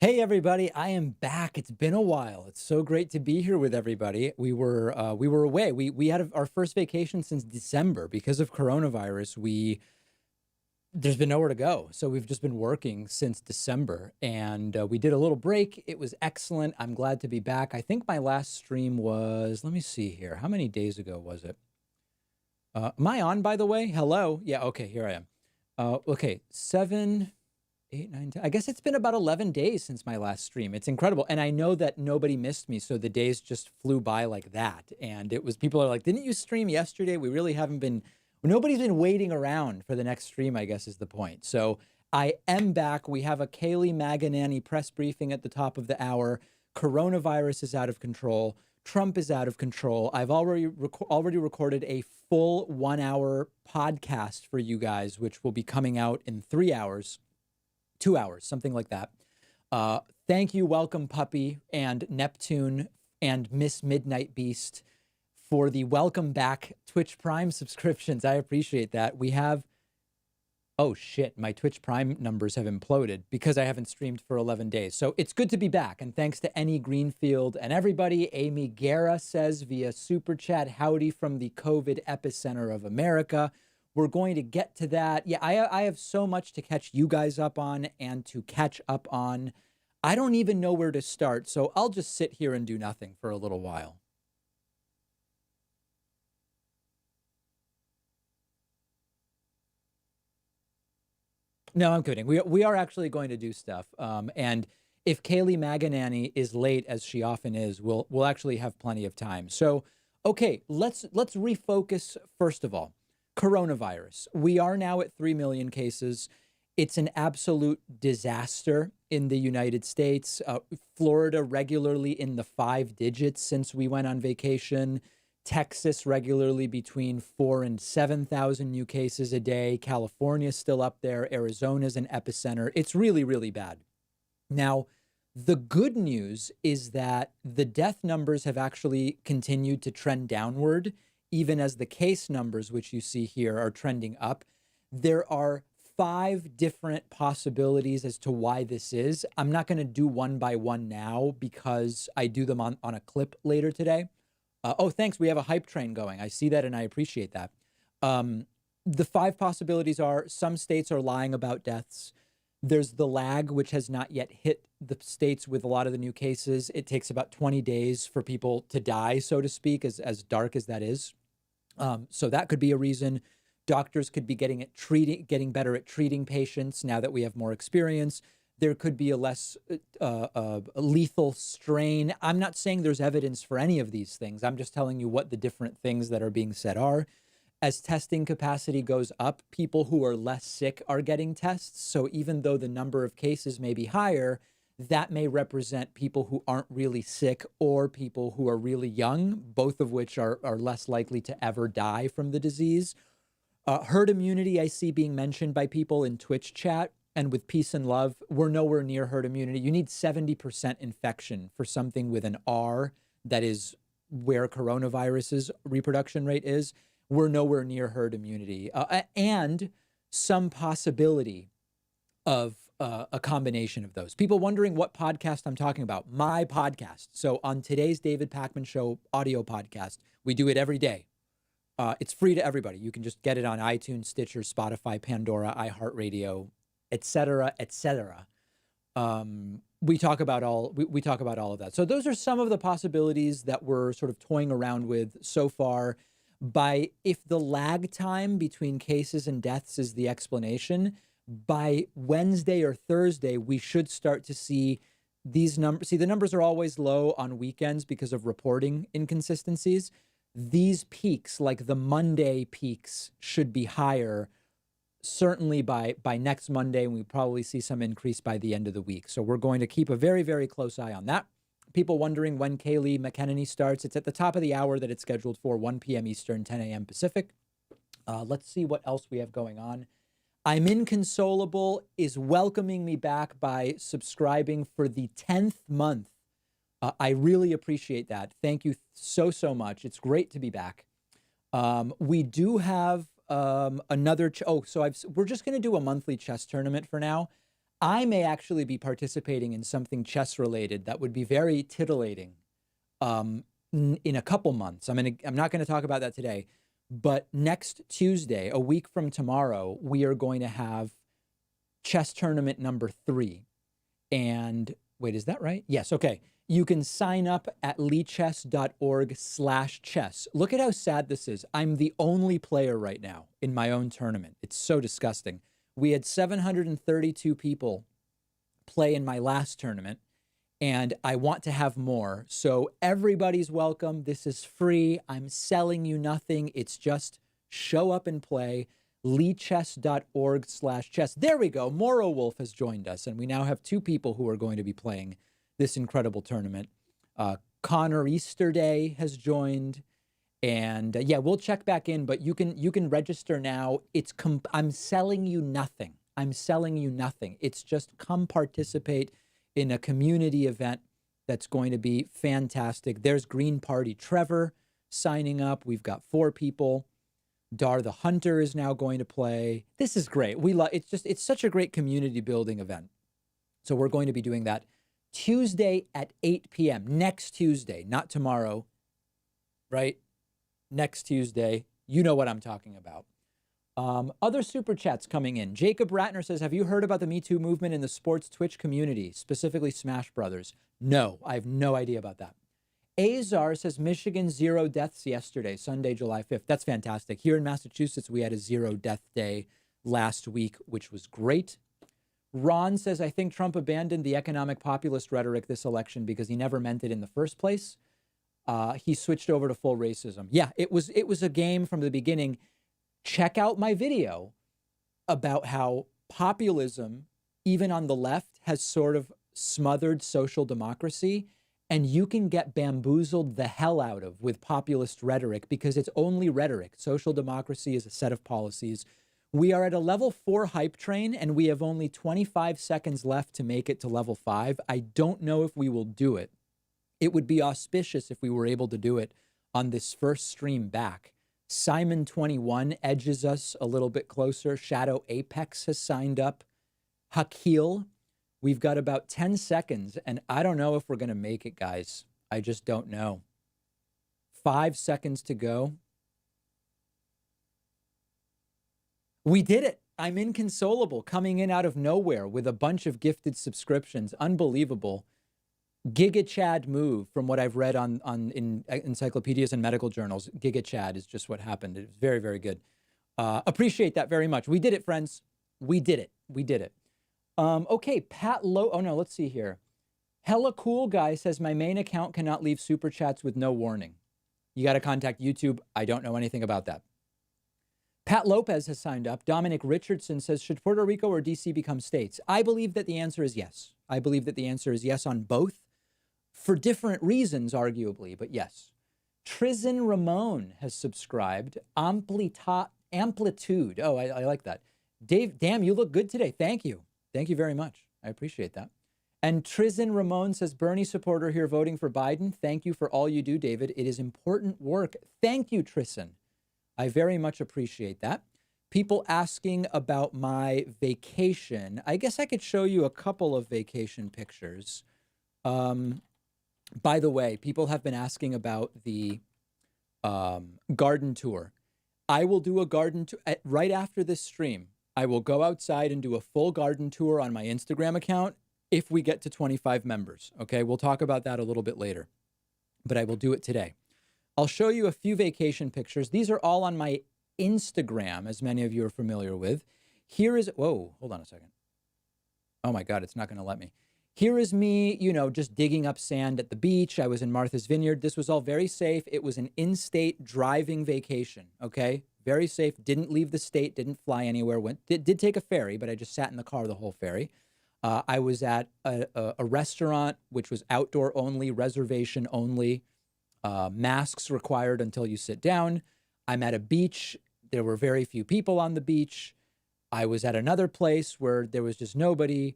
Hey everybody, I am back. It's been a while. It's so great to be here with everybody. We were away. We had our first vacation since December because of coronavirus. We There's been nowhere to go, so we've just been working since December, and we did a little break. It was excellent. I'm glad to be back. I think my last stream was. Let me see here. How many days ago was it? Am I on, by the way? Hello. Yeah. Okay. Here I am. Okay. 7, 8, 9, 10. I guess it's been about 11 days since my last stream. It's incredible. And I know that nobody missed me. So the days just flew by like that. And it was, people are like, didn't you stream yesterday? We really haven't been, nobody's been waiting around for the next stream, I guess is the point. So I am back. We have a Kayleigh McEnany press briefing at the top of the hour. Coronavirus is out of control. Trump is out of control. I've already recorded a full 1 hour podcast for you guys, which will be coming out in 3 hours. 2 hours, something like that. Thank you, Welcome Puppy and Neptune and Miss Midnight Beast for the welcome back Twitch Prime subscriptions. I appreciate that. We have, oh shit, my Twitch Prime numbers have imploded because I haven't streamed for 11 days. So it's good to be back. And thanks to Any Greenfield and everybody. Amy Guerra says via Super Chat, howdy from the COVID epicenter of America. We're going to get to that. Yeah, I have so much to catch you guys up on and to catch up on. I don't even know where to start, so I'll just sit here and do nothing for a little while. No, I'm kidding. We are actually going to do stuff. And if Kayleigh McEnany is late, as she often is, we'll actually have plenty of time. So, okay, let's refocus first of all. Coronavirus. We are now at 3 million cases. It's an absolute disaster in the United States. Florida regularly in the 5 digits since we went on vacation. Texas regularly between 4 and 7,000 new cases a day. California's still up there. Arizona's an epicenter. It's really, really bad. Now, the good news is that the death numbers have actually continued to trend downward, even as the case numbers, which you see here, are trending up. There are 5 different possibilities as to why this is. I'm not going to do one by one now because I do them on a clip later today. Oh, thanks. We have a hype train going. I see that and I appreciate that. The 5 possibilities are some states are lying about deaths. There's the lag, which has not yet hit the states with a lot of the new cases. It takes about 20 days for people to die, so to speak, as dark as that is. So that could be a reason. Doctors could be getting better at treating patients now that we have more experience. There could be a less lethal strain. I'm not saying there's evidence for any of these things. I'm just telling you what the different things that are being said are. As testing capacity goes up, people who are less sick are getting tests. So even though the number of cases may be higher, that may represent people who aren't really sick or people who are really young, both of which are less likely to ever die from the disease. Herd immunity, I see being mentioned by people in Twitch chat. And with peace and love, we're nowhere near herd immunity. You need 70% infection for something with an R, that is where coronavirus's reproduction rate is. We're nowhere near herd immunity. And some possibility of a combination of those. People wondering what podcast I'm talking about. My podcast. So on today's David Pakman Show audio podcast, we do it every day. It's free to everybody. You can just get it on iTunes, Stitcher, Spotify, Pandora, iHeartRadio, etc., etc. We talk about all of that. So those are some of the possibilities that we're sort of toying around with so far. If the lag time between cases and deaths is the explanation, by Wednesday or Thursday, we should start to see these numbers. See, the numbers are always low on weekends because of reporting inconsistencies. These peaks, like the Monday peaks, should be higher certainly by next Monday, and we probably see some increase by the end of the week. So we're going to keep a very, very close eye on that. People wondering when Kayleigh McEnany starts. It's at the top of the hour that it's scheduled for, 1 p.m. Eastern, 10 a.m. Pacific. Let's see what else we have going on. I'm Inconsolable is welcoming me back by subscribing for the 10th month. I really appreciate that. Thank you so, so much. It's great to be back. We do have another. We're just going to do a monthly chess tournament for now. I may actually be participating in something chess related that would be very titillating in a couple months. I'm not going to talk about that today, but next Tuesday, a week from tomorrow, we are going to have chess tournament number 3. And wait, is that right? Yes. Okay. You can sign up at leechess.org/chess. Look at how sad this is. I'm the only player right now in my own tournament. It's so disgusting. We had 732 people play in my last tournament, and I want to have more. So everybody's welcome. This is free. I'm selling you nothing. It's just show up and play. leechess.org/chess. There we go. Moro Wolf has joined us, and we now have 2 people who are going to be playing this incredible tournament. Connor Easterday has joined, and yeah, we'll check back in, but you can register now. I'm selling you nothing. I'm selling you nothing. It's just come participate in a community event that's going to be fantastic. There's Green Party Trevor signing up. We've got 4 people. Dar the Hunter is now going to play. This is great. It's such a great community building event. So we're going to be doing that Tuesday at 8 p.m. Next Tuesday, not tomorrow, right? Next Tuesday. You know what I'm talking about. Other super chats coming in. Jacob Ratner says, have you heard about the Me Too movement in the sports Twitch community, specifically Smash Brothers? No, I have no idea about that. Azar says Michigan 0 deaths yesterday, Sunday, July 5th. That's fantastic. Here in Massachusetts, we had a 0 death day last week, which was great. Ron says, I think Trump abandoned the economic populist rhetoric this election because he never meant it in the first place. He switched over to full racism. Yeah, it was a game from the beginning. Check out my video about how populism, even on the left, has sort of smothered social democracy. And you can get bamboozled the hell out of with populist rhetoric because it's only rhetoric. Social democracy is a set of policies. We are at a level 4 hype train, and we have only 25 seconds left to make it to level 5. I don't know if we will do it. It would be auspicious if we were able to do it on this first stream back. Simon21 edges us a little bit closer. Shadow Apex has signed up. Hakil, we've got about 10 seconds, and I don't know if we're going to make it, guys. I just don't know. 5 seconds to go. We did it. I'm inconsolable, coming in out of nowhere with a bunch of gifted subscriptions. Unbelievable. Giga Chad move from what I've read in encyclopedias and medical journals. Giga Chad is just what happened. It was very, very good. Appreciate that very much. We did it, friends. We did it. We did it. Okay, Pat Low. Oh, no, let's see here. Hella Cool Guy says, my main account cannot leave super chats with no warning. You got to contact YouTube. I don't know anything about that. Pat Lopez has signed up. Dominic Richardson says, should Puerto Rico or DC become states? I believe that the answer is yes. I believe that the answer is yes on both, for different reasons, arguably, but yes. Trizin Ramon has subscribed. Amplitude. Oh, I like that. Dave, damn, you look good today. Thank you. Thank you very much. I appreciate that. And Trizin Ramon says, Bernie supporter here voting for Biden. Thank you for all you do, David. It is important work. Thank you, Trizin. I very much appreciate that. People asking about my vacation. I guess I could show you a couple of vacation pictures. By the way, people have been asking about the garden tour. I will do a garden tour right after this stream. I will go outside and do a full garden tour on my Instagram account if we get to 25 members. Okay, we'll talk about that a little bit later, but I will do it today. I'll show you a few vacation pictures. These are all on my Instagram, as many of you are familiar with. Here is, whoa, hold on a second. Oh my God, it's not going to let me. Here is me, just digging up sand at the beach. I was in Martha's Vineyard. This was all very safe. It was an in-state driving vacation, okay? Very safe. Didn't leave the state, didn't fly anywhere. Did take a ferry, but I just sat in the car the whole ferry. I was at a restaurant, which was outdoor only, reservation only, masks required until you sit down. I'm at a beach. There were very few people on the beach. I was at another place where there was just nobody.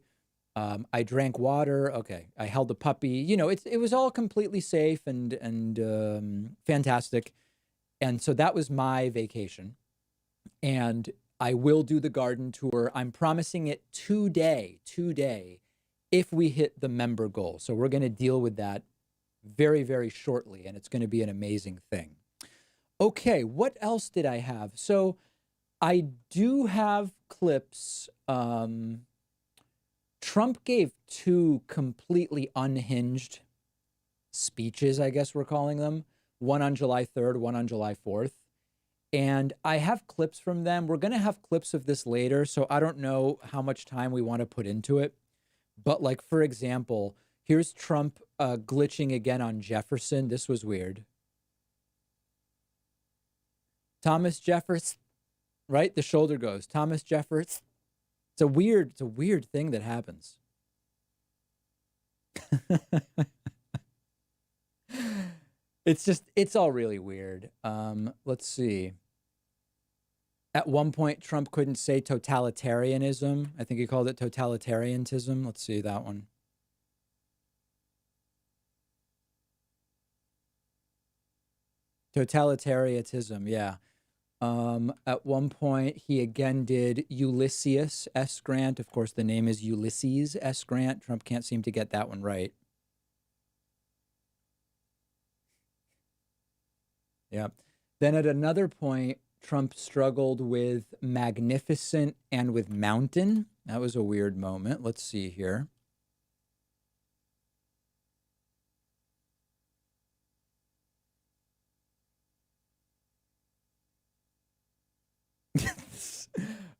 I drank water. Okay. I held a puppy. It was all completely safe and fantastic. And so that was my vacation. And I will do the garden tour. I'm promising it today, if we hit the member goal. So we're going to deal with that very, very shortly, and it's going to be an amazing thing. Okay, what else did I have? So I do have clips. Trump gave two completely unhinged speeches, I guess we're calling them, one on July 3rd, one on July 4th. And I have clips from them. We're going to have clips of this later, so I don't know how much time we want to put into it. But like, for example, here's Trump glitching again on Jefferson. This was weird. Thomas Jefferson, right? The shoulder goes. Thomas Jefferson. It's a weird thing that happens. It's all really weird. Let's see. At one point, Trump couldn't say totalitarianism. I think he called it totalitarianism. Let's see that one. Totalitarianism, yeah. At one point, he again did Ulysses S. Grant. Of course, the name is Ulysses S. Grant. Trump can't seem to get that one right. Yeah. Then at another point, Trump struggled with magnificent and with mountain. That was a weird moment. Let's see here.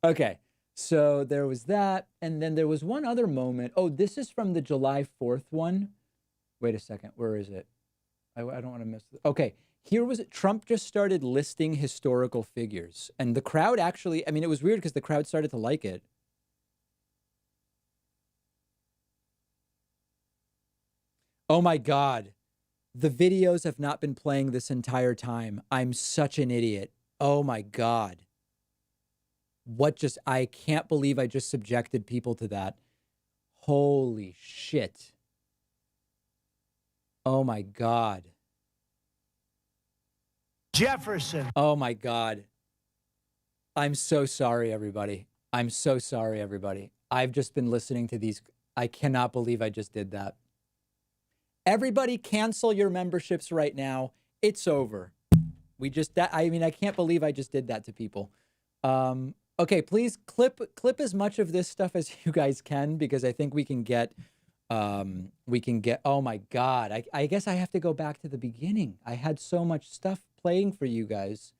Okay, so there was that. And then there was one other moment. Oh, this is from the July 4th one. Wait a second. Where is it? I don't want to miss it. Okay, here was it. Trump just started listing historical figures. And the crowd actually, I mean, it was weird because the crowd started to like it. Oh my God. The videos have not been playing this entire time. I'm such an idiot. Oh my God. I can't believe I just subjected people to that. Holy shit. Oh my God. Jefferson. Oh my God. I'm so sorry, everybody. I'm so sorry, everybody. I've just been listening to these. I cannot believe I just did that. Everybody cancel your memberships right now. It's over. I can't believe I just did that to people. Okay, please clip as much of this stuff as you guys can, because I think we can get, oh my God. I guess I have to go back to the beginning. I had so much stuff playing for you guys.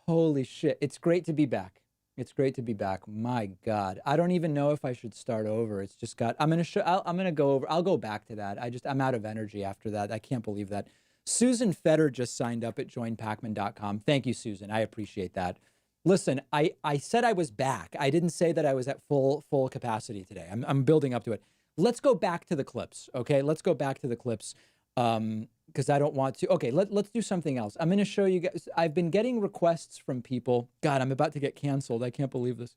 Holy shit. It's great to be back. It's great to be back. My God. I don't even know if I should start over. It's just I'm going to go over. I'll go back to that. I'm out of energy after that. I can't believe that. Susan Fetter just signed up at joinpacman.com. Thank you, Susan. I appreciate that. Listen, I said I was back. I didn't say that I was at full capacity today. I'm building up to it. Let's go back to the clips. Okay. Let's go back to the clips. Because I don't want to. Okay, let's do something else. I'm going to show you guys. I've been getting requests from people. God, I'm about to get canceled. I can't believe this.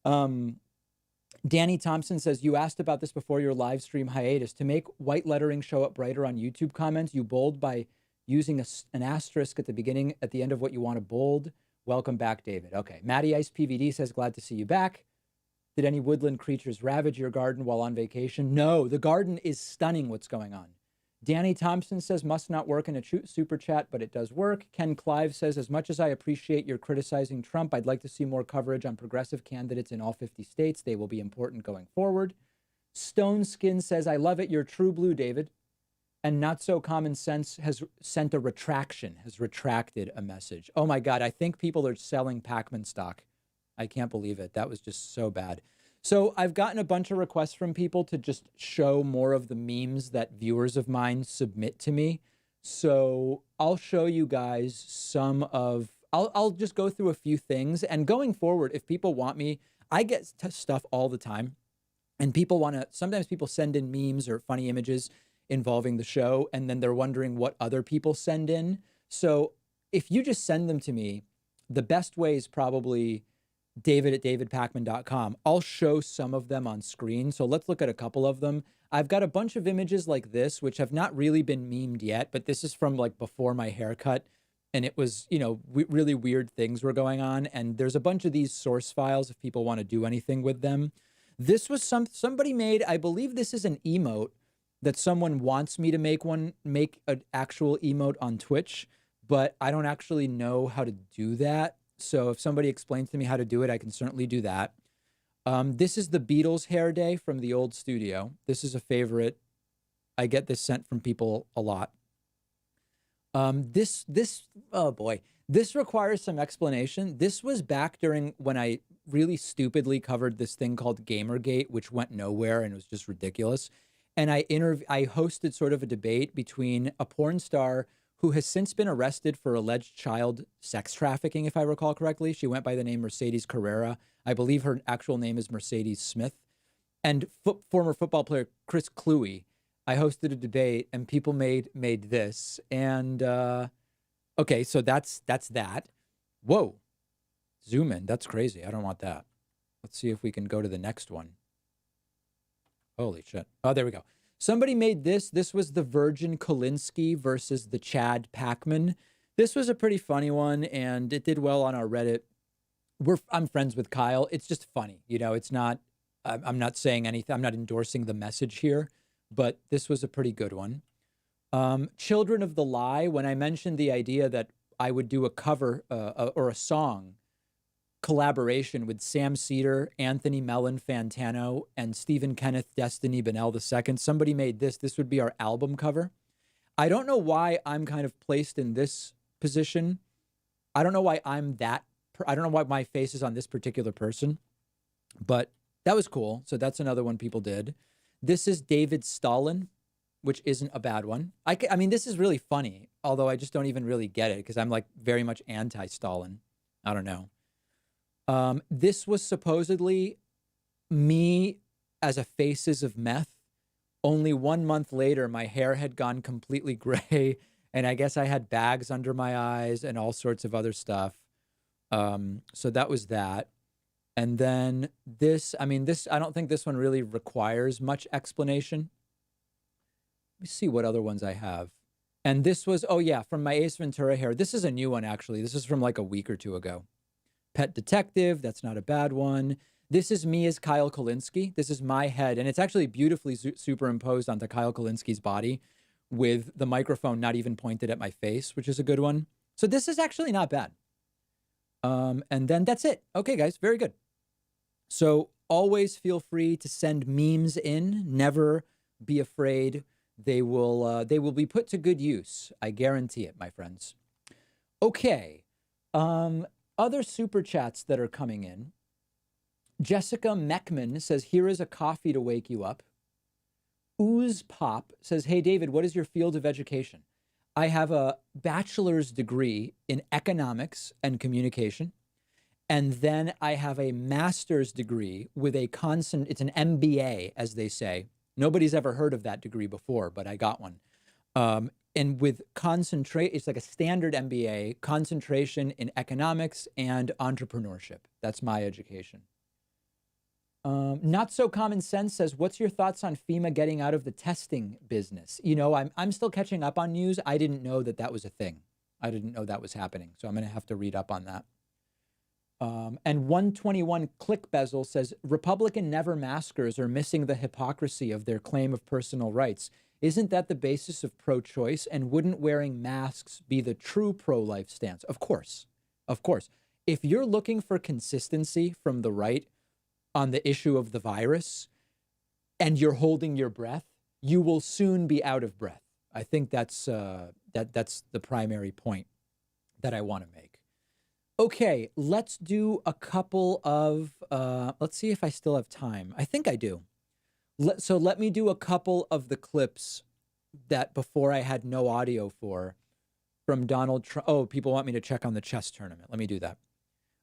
Danny Thompson says, you asked about this before your live stream hiatus. To make white lettering show up brighter on YouTube comments, you bold by using an asterisk at the beginning, at the end of what you want to bold. Welcome back, David. Okay. Matty Ice PVD says, glad to see you back. Did any woodland creatures ravage your garden while on vacation? No, the garden is stunning. What's going on? Danny Thompson says, must not work in a super chat, but it does work. Ken Clive says, as much as I appreciate your criticizing Trump, I'd like to see more coverage on progressive candidates in all 50 states. They will be important going forward. Stone Skin says, I love it. You're true blue, David. And Not So Common Sense has sent a retraction, has retracted a message. Oh my God, I think people are selling Pacman stock. I can't believe it. That was just so bad. So I've gotten a bunch of requests from people to just show more of the memes that viewers of mine submit to me. So I'll show you guys some of, I'll just go through a few things. And going forward, if people want me, I get stuff all the time. And people want to, sometimes people send in memes or funny images involving the show, and then they're wondering what other people send in. So if you just send them to me, the best way is probably David at davidpacman.com. I'll show some of them on screen. So let's look at a couple of them. I've got a bunch of images like this, which have not really been memed yet, but this is from like before my haircut. and it was, really weird things were going on. And there's a bunch of these source files if people want to do anything with them. This was somebody made, I believe this is an emote that someone wants me to make an actual emote on Twitch, but I don't actually know how to do that. So if somebody explains to me how to do it, I can certainly do that. This is the Beatles hair day from the old studio. This is a favorite. I get this sent from people a lot. Oh boy, this requires some explanation. This was back during when I really stupidly covered this thing called Gamergate, which went nowhere and was just ridiculous. And I hosted sort of a debate between a porn star who has since been arrested for alleged child sex trafficking, if I recall correctly. She went by the name Mercedes Carrera. I believe her actual name is Mercedes Smith. And former football player Chris Cluey. I hosted a debate and people made this. And okay, so that's that. Whoa. Zoom in. That's crazy. I don't want that. Let's see if we can go to the next one. Holy shit. Oh, there we go. Somebody made this. This was the Virgin Kolinsky versus the Chad Pacman. This was a pretty funny one, and it did well on our Reddit. I'm friends with Kyle. It's just funny. It's not, I'm not saying anything. I'm not endorsing the message here, but this was a pretty good one. Children of the Lie, when I mentioned the idea that I would do a cover or a song collaboration with Sam Cedar, Anthony Mellon Fantano, and Stephen Kenneth Destiny Bennell II. Somebody made this. This would be our album cover. I don't know why I'm kind of placed in this position. I don't know why I don't know why my face is on this particular person, but that was cool. So that's another one people did. This is David Stalin, which isn't a bad one. I mean, this is really funny, although I just don't even really get it because I'm like very much anti-Stalin. I don't know. This was supposedly me as a Faces of Meth. Only 1 month later, my hair had gone completely gray, and I guess I had bags under my eyes and all sorts of other stuff. So that was that. And then this, I don't think this one really requires much explanation. Let me see what other ones I have. And this was, oh yeah, from my Ace Ventura hair. This is a new one, actually. This is from like a week or two ago. Pet Detective, that's not a bad one. This is me as Kyle Kolinsky. This is my head, and it's actually beautifully superimposed onto Kyle Kolinsky's body with the microphone not even pointed at my face, which is a good one. So this is actually not bad. And then that's it. Okay, guys, very good. So always feel free to send memes in. Never be afraid. They will be put to good use. I guarantee it, my friends. Okay. Other super chats that are coming in. Jessica Meckman says, here is a coffee to wake you up. Ooze Pop says, hey, David, what is your field of education? I have a bachelor's degree in economics and communication. And then I have a master's degree with it's an MBA, as they say. Nobody's ever heard of that degree before, but I got one. And with it's like a standard MBA, concentration in economics and entrepreneurship. That's my education. Not So Common Sense says, what's your thoughts on FEMA getting out of the testing business? I'm still catching up on news. I didn't know that was a thing. I didn't know that was happening. So I'm going to have to read up on that. And 121 Click Bezel says, Republican never maskers are missing the hypocrisy of their claim of personal rights. Isn't that the basis of pro-choice? And wouldn't wearing masks be the true pro-life stance? Of course. Of course. If you're looking for consistency from the right on the issue of the virus and you're holding your breath, you will soon be out of breath. I think that's the primary point that I want to make. Okay, let's do a couple of, let's see if I still have time. I think I do. So let me do a couple of the clips that before I had no audio from Donald Trump. Oh, people want me to check on the chess tournament. Let me do that.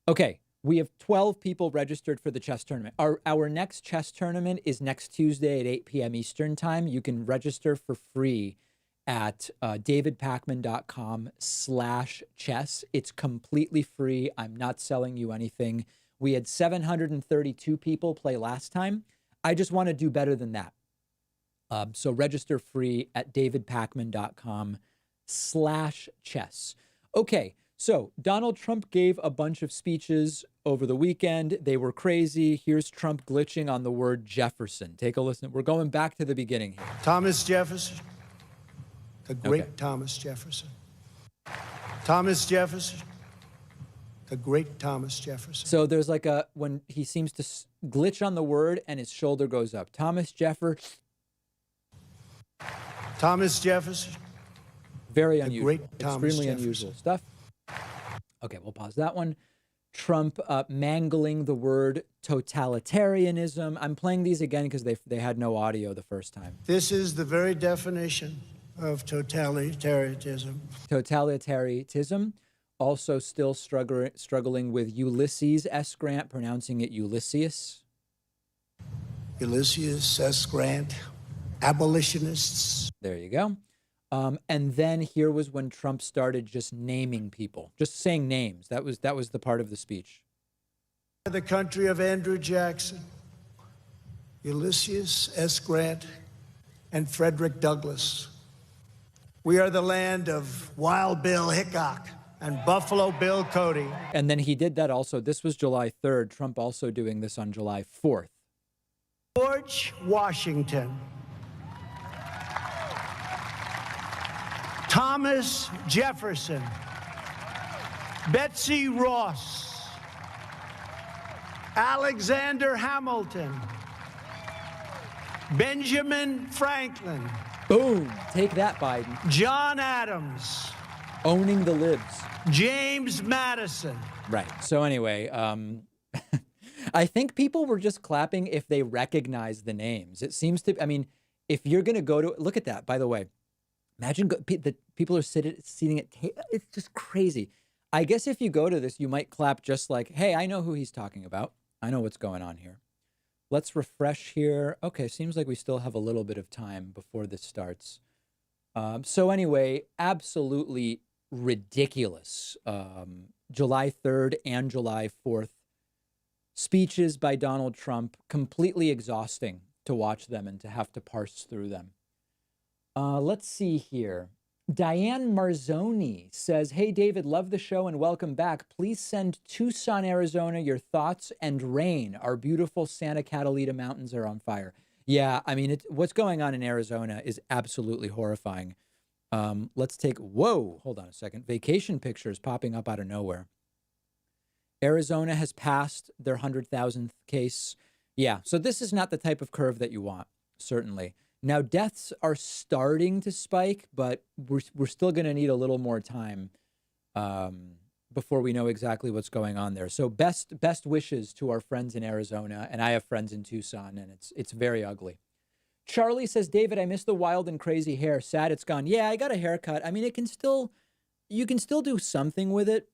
Okay, we have 12 people registered for the chess tournament. Our next chess tournament is next Tuesday at 8 p.m. Eastern time. You can register for free at davidpakman.com/chess. It's completely free. I'm not selling you anything. We had 732 people play last time. I just want to do better than that. So register free at davidpakman.com/chess. Okay, so Donald Trump gave a bunch of speeches over the weekend. They were crazy. Here's Trump glitching on the word Jefferson. Take a listen. We're going back to the beginning here. Thomas Jefferson, the great Okay. Thomas Jefferson. Thomas Jefferson, the great Thomas Jefferson. So there's like when he seems to glitch on the word and his shoulder goes up. Thomas Jefferson. Thomas Jefferson, Very the unusual. great Thomas Extremely Jefferson. unusual stuff. Okay, we'll pause that one. Trump mangling the word totalitarianism. I'm playing these again because they had no audio the first time. This is the very definition of totalitarianism. Totalitarianism. Also still struggling with Ulysses S. Grant, pronouncing it Ulysses. Ulysses S. Grant, abolitionists. There you go. And then here was when Trump started just naming people, just saying names. That was the part of the speech. The country of Andrew Jackson, Ulysses S. Grant, and Frederick Douglass. We are the land of Wild Bill Hickok and Buffalo Bill Cody. And then he did that also. This was July 3rd. Trump also doing this on July 4th. George Washington, Thomas Jefferson, Betsy Ross, Alexander Hamilton, Benjamin Franklin. Boom. Take that, Biden. John Adams. Owning the libs. James Madison. Right. So anyway, I think people were just clapping if they recognized the names. It seems to, I mean, if you're going to go to, look at that, by the way. Imagine the people are sitting at, it's just crazy. I guess if you go to this, you might clap just like, hey, I know who he's talking about. I know what's going on here. Let's refresh here. Okay, seems like we still have a little bit of time before this starts. So anyway, absolutely ridiculous. July 3rd and July 4th speeches by Donald Trump, completely exhausting to watch them and to have to parse through them. Let's see here. Diane Marzoni says, hey, David, love the show and welcome back. Please send Tucson, Arizona, your thoughts and rain. Our beautiful Santa Catalina mountains are on fire. Yeah, I mean, what's going on in Arizona is absolutely horrifying. Let's take, whoa, hold on a second. Vacation pictures popping up out of nowhere. Arizona has passed their 100,000th case. Yeah, so this is not the type of curve that you want, certainly. Now, deaths are starting to spike, but we're still going to need a little more time before we know exactly what's going on there. So best wishes to our friends in Arizona, and I have friends in Tucson, and it's very ugly. Charlie says, David, I miss the wild and crazy hair. Sad it's gone. Yeah, I got a haircut. I mean, you can still do something with it,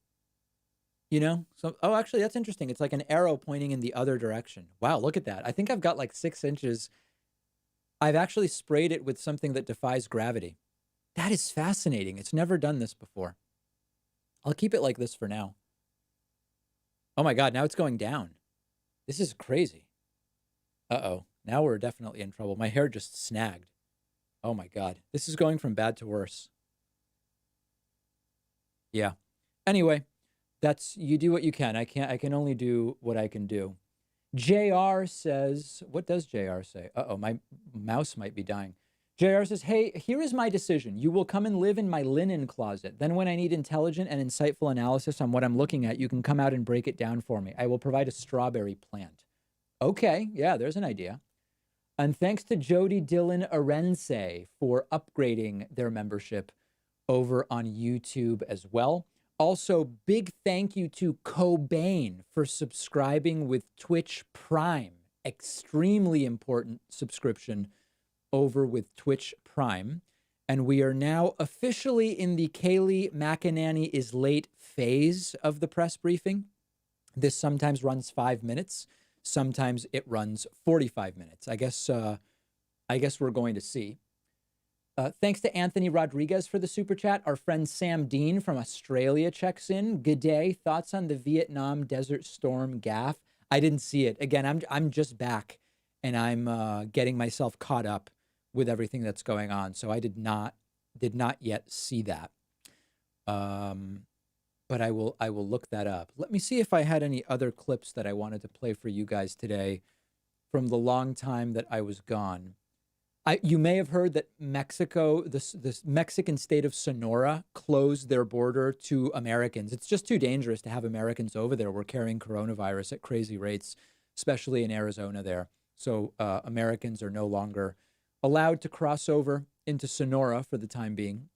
you know? So, oh, actually, that's interesting. It's like an arrow pointing in the other direction. Wow, look at that. I think I've got like 6 inches. I've actually sprayed it with something that defies gravity. That is fascinating. It's never done this before. I'll keep it like this for now. Oh my God, now it's going down. This is crazy. Uh-oh, now we're definitely in trouble. My hair just snagged. Oh my God, this is going from bad to worse. Yeah. Anyway, you do what you can. I can only do what I can do. JR says, what does JR say? Uh-oh, my mouse might be dying. JR says, hey, here is my decision. You will come and live in my linen closet. Then when I need intelligent and insightful analysis on what I'm looking at, you can come out and break it down for me. I will provide a strawberry plant. Okay, yeah, there's an idea. And thanks to Jody Dillon Arense for upgrading their membership over on YouTube as well. Also, big thank you to Cobain for subscribing with Twitch Prime. Extremely important subscription over with Twitch Prime. And we are now officially in the Kayleigh McEnany is late phase of the press briefing. This sometimes runs 5 minutes. Sometimes it runs 45 minutes. I guess we're going to see. Thanks to Anthony Rodriguez for the super chat. Our friend Sam Dean from Australia checks in. Good day. Thoughts on the Vietnam Desert Storm gaffe? I didn't see it. Again, I'm just back, and I'm getting myself caught up with everything that's going on. So I did not yet see that. But I will look that up. Let me see if I had any other clips that I wanted to play for you guys today from the long time that I was gone. You may have heard that Mexico, this Mexican state of Sonora, closed their border to Americans. It's just too dangerous to have Americans over there. We're carrying coronavirus at crazy rates, especially in Arizona there. So Americans are no longer allowed to cross over into Sonora for the time being.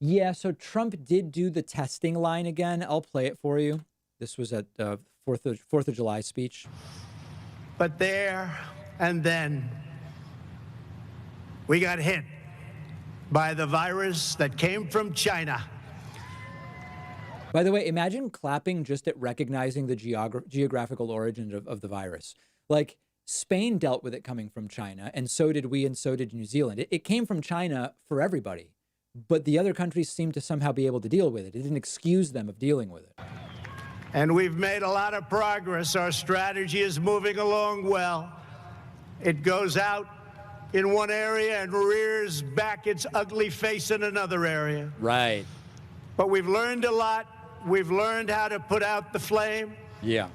Yeah. So Trump did do the testing line again. I'll play it for you. This was at Fourth of July speech. But there and then, we got hit by the virus that came from China. By the way, imagine clapping just at recognizing the geographical origin of the virus. Like, Spain dealt with it coming from China, and so did we, and so did New Zealand. It came from China for everybody, but the other countries seemed to somehow be able to deal with it. It didn't excuse them of dealing with it. And we've made a lot of progress. Our strategy is moving along well. It goes out in one area and rears back its ugly face in another area. Right. But we've learned a lot. We've learned how to put out the flame. Yeah.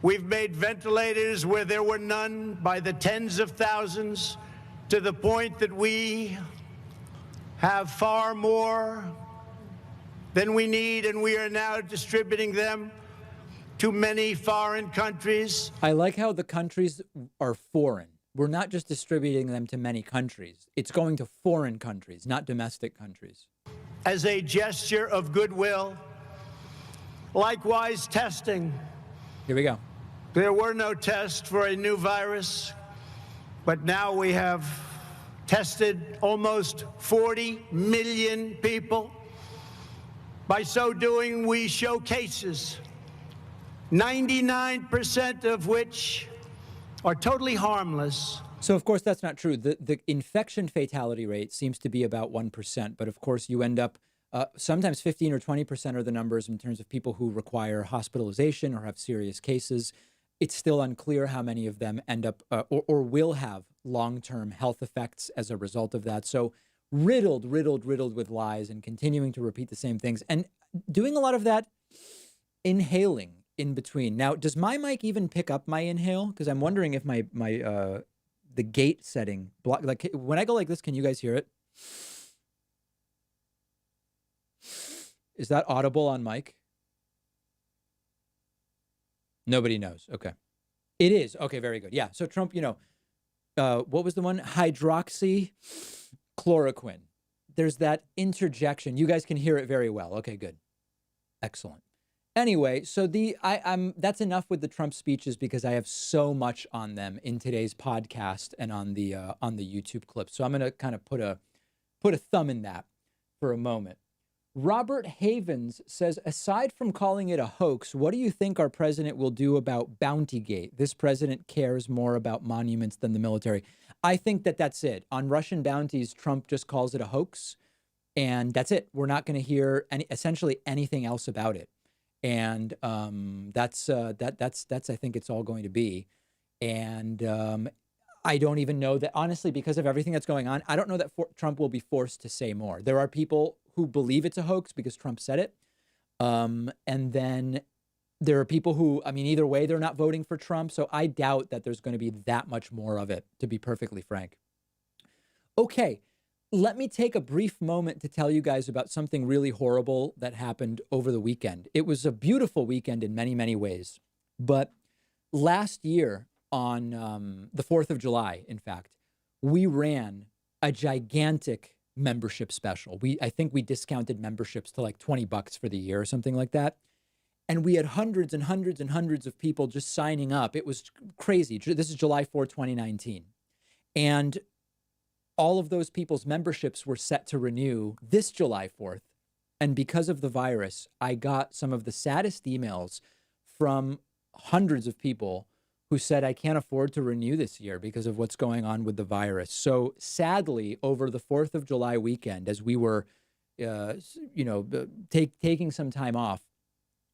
We've made ventilators where there were none by the tens of thousands, to the point that we have far more than we need, and we are now distributing them to many foreign countries. I like how the countries are foreign. We're not just distributing them to many countries. It's going to foreign countries, not domestic countries. As a gesture of goodwill, likewise testing. Here we go. There were no tests for a new virus, but now we have tested almost 40 million people. By so doing, we show cases, 99% of which are totally harmless. So, of course, that's not true. The infection fatality rate seems to be about 1%. But, of course, you end up sometimes 15 or 20% are the numbers in terms of people who require hospitalization or have serious cases. It's still unclear how many of them end up or will have long-term health effects as a result of that. So riddled with lies and continuing to repeat the same things and doing a lot of that inhaling in between. Now, does my mic even pick up my inhale? Because I'm wondering if my the gate setting block, like when I go like this, can you guys hear it? Is that audible on mic? Nobody knows. Okay. It is. Okay, very good. Yeah. So Trump, what was the one? Hydroxychloroquine. There's that interjection. You guys can hear it very well. Okay, good. Excellent. Anyway, so that's enough with the Trump speeches because I have so much on them in today's podcast and on the YouTube clip. So I'm going to kind of put a thumb in that for a moment. Robert Havens says, aside from calling it a hoax, what do you think our president will do about Bountygate? This president cares more about monuments than the military. I think that's it. On Russian bounties, Trump just calls it a hoax, and that's it. We're not going to hear essentially anything else about it. And that's I think it's all going to be. And I don't even know that, honestly, because of everything that's going on, I don't know that Trump will be forced to say more. There are people who believe it's a hoax because Trump said it. And then there are people who, either way, they're not voting for Trump. So I doubt that there's going to be that much more of it, to be perfectly frank. Okay, let me take a brief moment to tell you guys about something really horrible that happened over the weekend. It was a beautiful weekend in many, many ways. But last year on the 4th of July, in fact, we ran a gigantic membership special. I think we discounted memberships to like $20 for the year or something like that. And we had hundreds and hundreds and hundreds of people just signing up. It was crazy. This is July 4, 2019. And all of those people's memberships were set to renew this July 4th. And because of the virus, I got some of the saddest emails from hundreds of people who said, I can't afford to renew this year because of what's going on with the virus. So sadly, over the 4th of July weekend, as we were, taking some time off,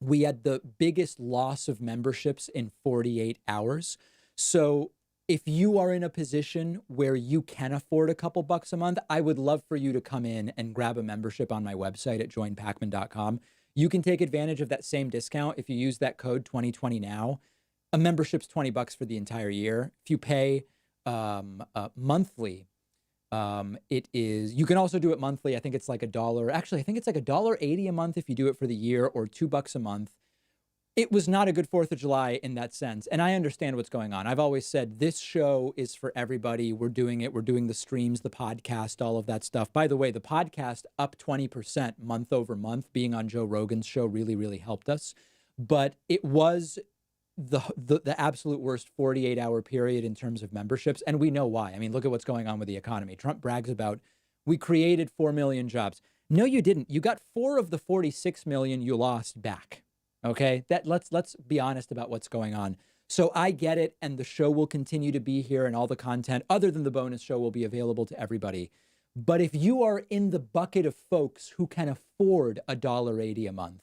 we had the biggest loss of memberships in 48 hours. So if you are in a position where you can afford a couple bucks a month, I would love for you to come in and grab a membership on my website at joinpacman.com. You can take advantage of that same discount if you use that code 2020 now. A membership's 20 bucks for the entire year. If you pay monthly, it is, you can also do it monthly. I think it's like $1. Actually, I think it's like $1.80 a month if you do it for the year, or $2 a month. It was not a good 4th of July in that sense. And I understand what's going on. I've always said this show is for everybody. We're doing it. We're doing the streams, the podcast, all of that stuff. By the way, the podcast up 20% month over month. Being on Joe Rogan's show really, really helped us. But it was the absolute worst 48-hour period in terms of memberships. And we know why. I mean, look at what's going on with the economy. Trump brags about, we created 4 million jobs. No, you didn't. You got 4 of the 46 million you lost back. Okay, let's be honest about what's going on. So I get it, and the show will continue to be here, and all the content other than the bonus show will be available to everybody. But if you are in the bucket of folks who can afford $1.80 a month,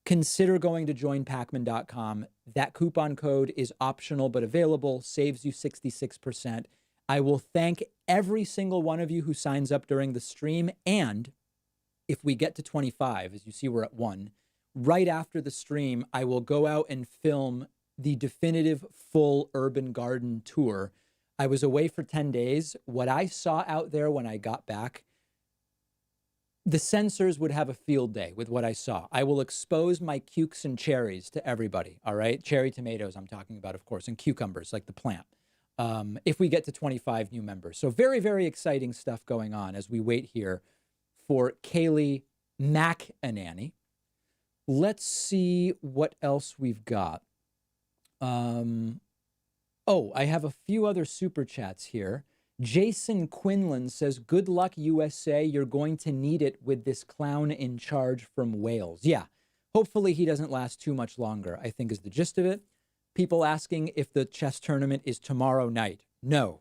consider going to joinpacman.com. That coupon code is optional but available, saves you 66%. I will thank every single one of you who signs up during the stream, and if we get to 25, as you see, we're at 1. Right after the stream, I will go out and film the definitive full urban garden tour. I was away for 10 days. What I saw out there when I got back, the censors would have a field day with what I saw. I will expose my cukes and cherries to everybody, all right? Cherry tomatoes I'm talking about, of course, and cucumbers, like the plant, if we get to 25 new members. So very, very exciting stuff going on as we wait here for Kayleigh McEnany. Let's see what else we've got. Oh, I have a few other super chats here. Jason Quinlan says, good luck, USA. You're going to need it with this clown in charge from Wales. Yeah, hopefully he doesn't last too much longer, I think is the gist of it. People asking if the chess tournament is tomorrow night. No,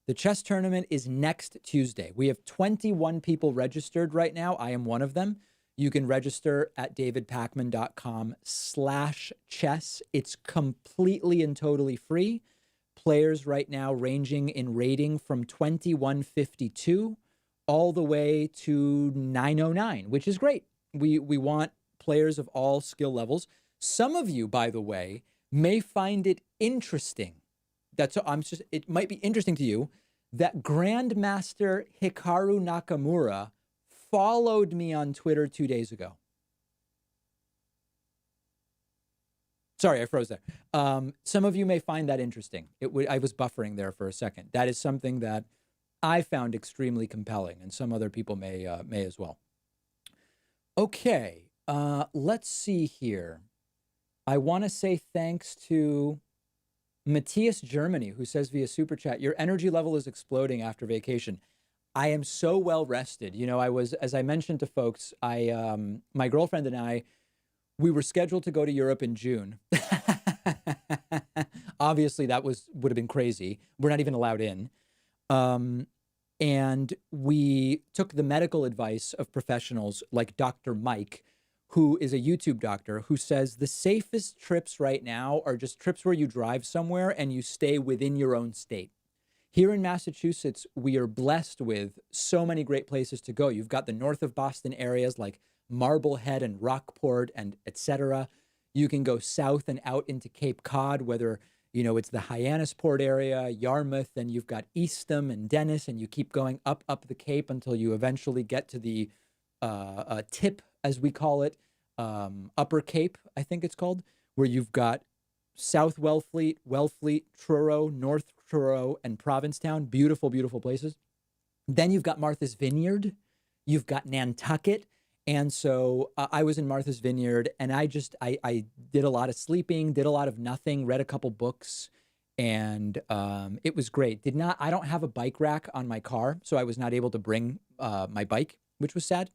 the chess tournament is next Tuesday. We have 21 people registered right now. I am one of them. You can register at davidpacman.com/chess. It's completely and totally free. Players right now ranging in rating from 2152 all the way to 909, which is great. We want players of all skill levels. Some of you, by the way, may find it interesting. It might be interesting to you that Grandmaster Hikaru Nakamura followed me on Twitter 2 days ago. Sorry, I froze there. Some of you may find that interesting. I was buffering there for a second. That is something that I found extremely compelling, and some other people may as well. Okay, let's see here. I want to say thanks to Matthias Germany, who says via Super Chat, your energy level is exploding after vacation. I am so well rested. You know, as I mentioned to folks, my girlfriend and I, we were scheduled to go to Europe in June. Obviously, that would have been crazy. We're not even allowed in. And we took the medical advice of professionals like Dr. Mike, who is a YouTube doctor, who says the safest trips right now are just trips where you drive somewhere and you stay within your own state. Here in Massachusetts, we are blessed with so many great places to go. You've got the north of Boston areas like Marblehead and Rockport and etc. You can go south and out into Cape Cod, whether, you know, it's the Hyannisport area, Yarmouth, and you've got Eastham and Dennis, and you keep going up the Cape until you eventually get to the tip, as we call it, Upper Cape, I think it's called, where you've got South Wellfleet, Truro, North Truro, and Provincetown. Beautiful, beautiful places. Then you've got Martha's Vineyard. You've got Nantucket. And so I was in Martha's Vineyard, and I did a lot of sleeping, did a lot of nothing, read a couple books, and it was great. I don't have a bike rack on my car, so I was not able to bring my bike, which was sad.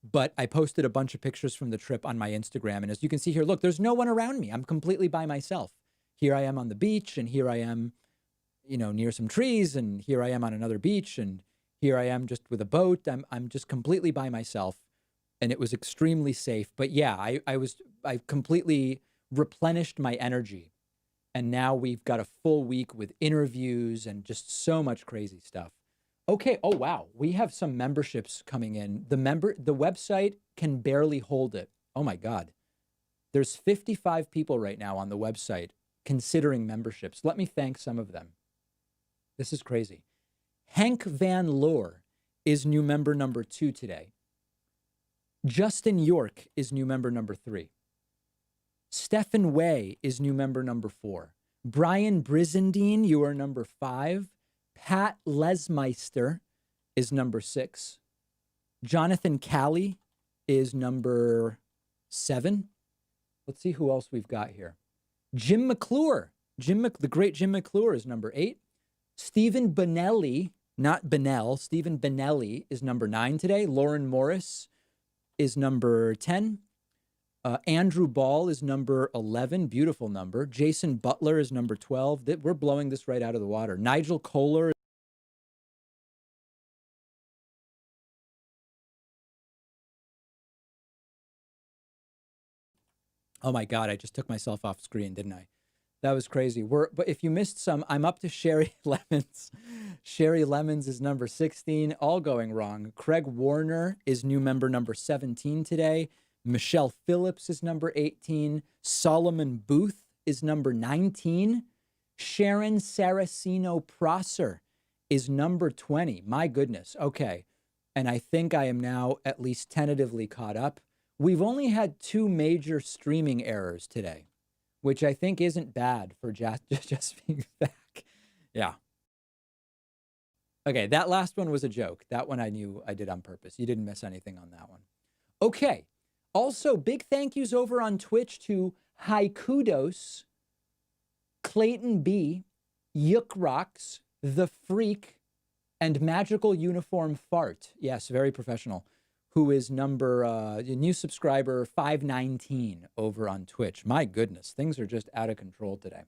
But I posted a bunch of pictures from the trip on my Instagram. And as you can see here, look, there's no one around me. I'm completely by myself. Here I am on the beach, and here I am, you know, near some trees, and here I am on another beach, and here I am just with a boat. I'm just completely by myself, and it was extremely safe. But yeah, I completely replenished my energy And now we've got a full week with interviews and just so much crazy stuff. Okay. Oh, wow. We have some memberships coming in. The website can barely hold it. Oh my God. There's 55 people right now on the website considering memberships. Let me thank some of them. This is crazy. Hank Van Loor is new member number 2 today. Justin York is new member number 3. Stephen Way is new member number 4. Brian Brizendine, you are number 5. Pat Lesmeister is number 6. Jonathan Callie is number 7. Let's see who else we've got here. Jim McClure. The great Jim McClure is number 8. Stephen Benelli, not Benell, Stephen Benelli is number 9 today. Lauren Morris is number 10. Andrew Ball is number 11. Beautiful number. Jason Butler is number 12. We're blowing this right out of the water. Nigel Kohler. Oh my God, I just took myself off screen, didn't I? That was crazy. But if you missed some, I'm up to Sherry Lemons. Sherry Lemons is number 16, all going wrong. Craig Warner is new member number 17 today. Michelle Phillips is number 18. Solomon Booth is number 19. Sharon Saraceno Prosser is number 20. My goodness. Okay. And I think I am now at least tentatively caught up. We've only had 2 major streaming errors today, which I think isn't bad for just being back. Yeah. Okay, that last one was a joke. That one I knew I did on purpose. You didn't miss anything on that one. Okay. Also, big thank yous over on Twitch to Haikudos, Clayton B, Yuk Rocks, The Freak, and Magical Uniform Fart. Yes, very professional. Who is new subscriber 519 over on Twitch. My goodness, things are just out of control today.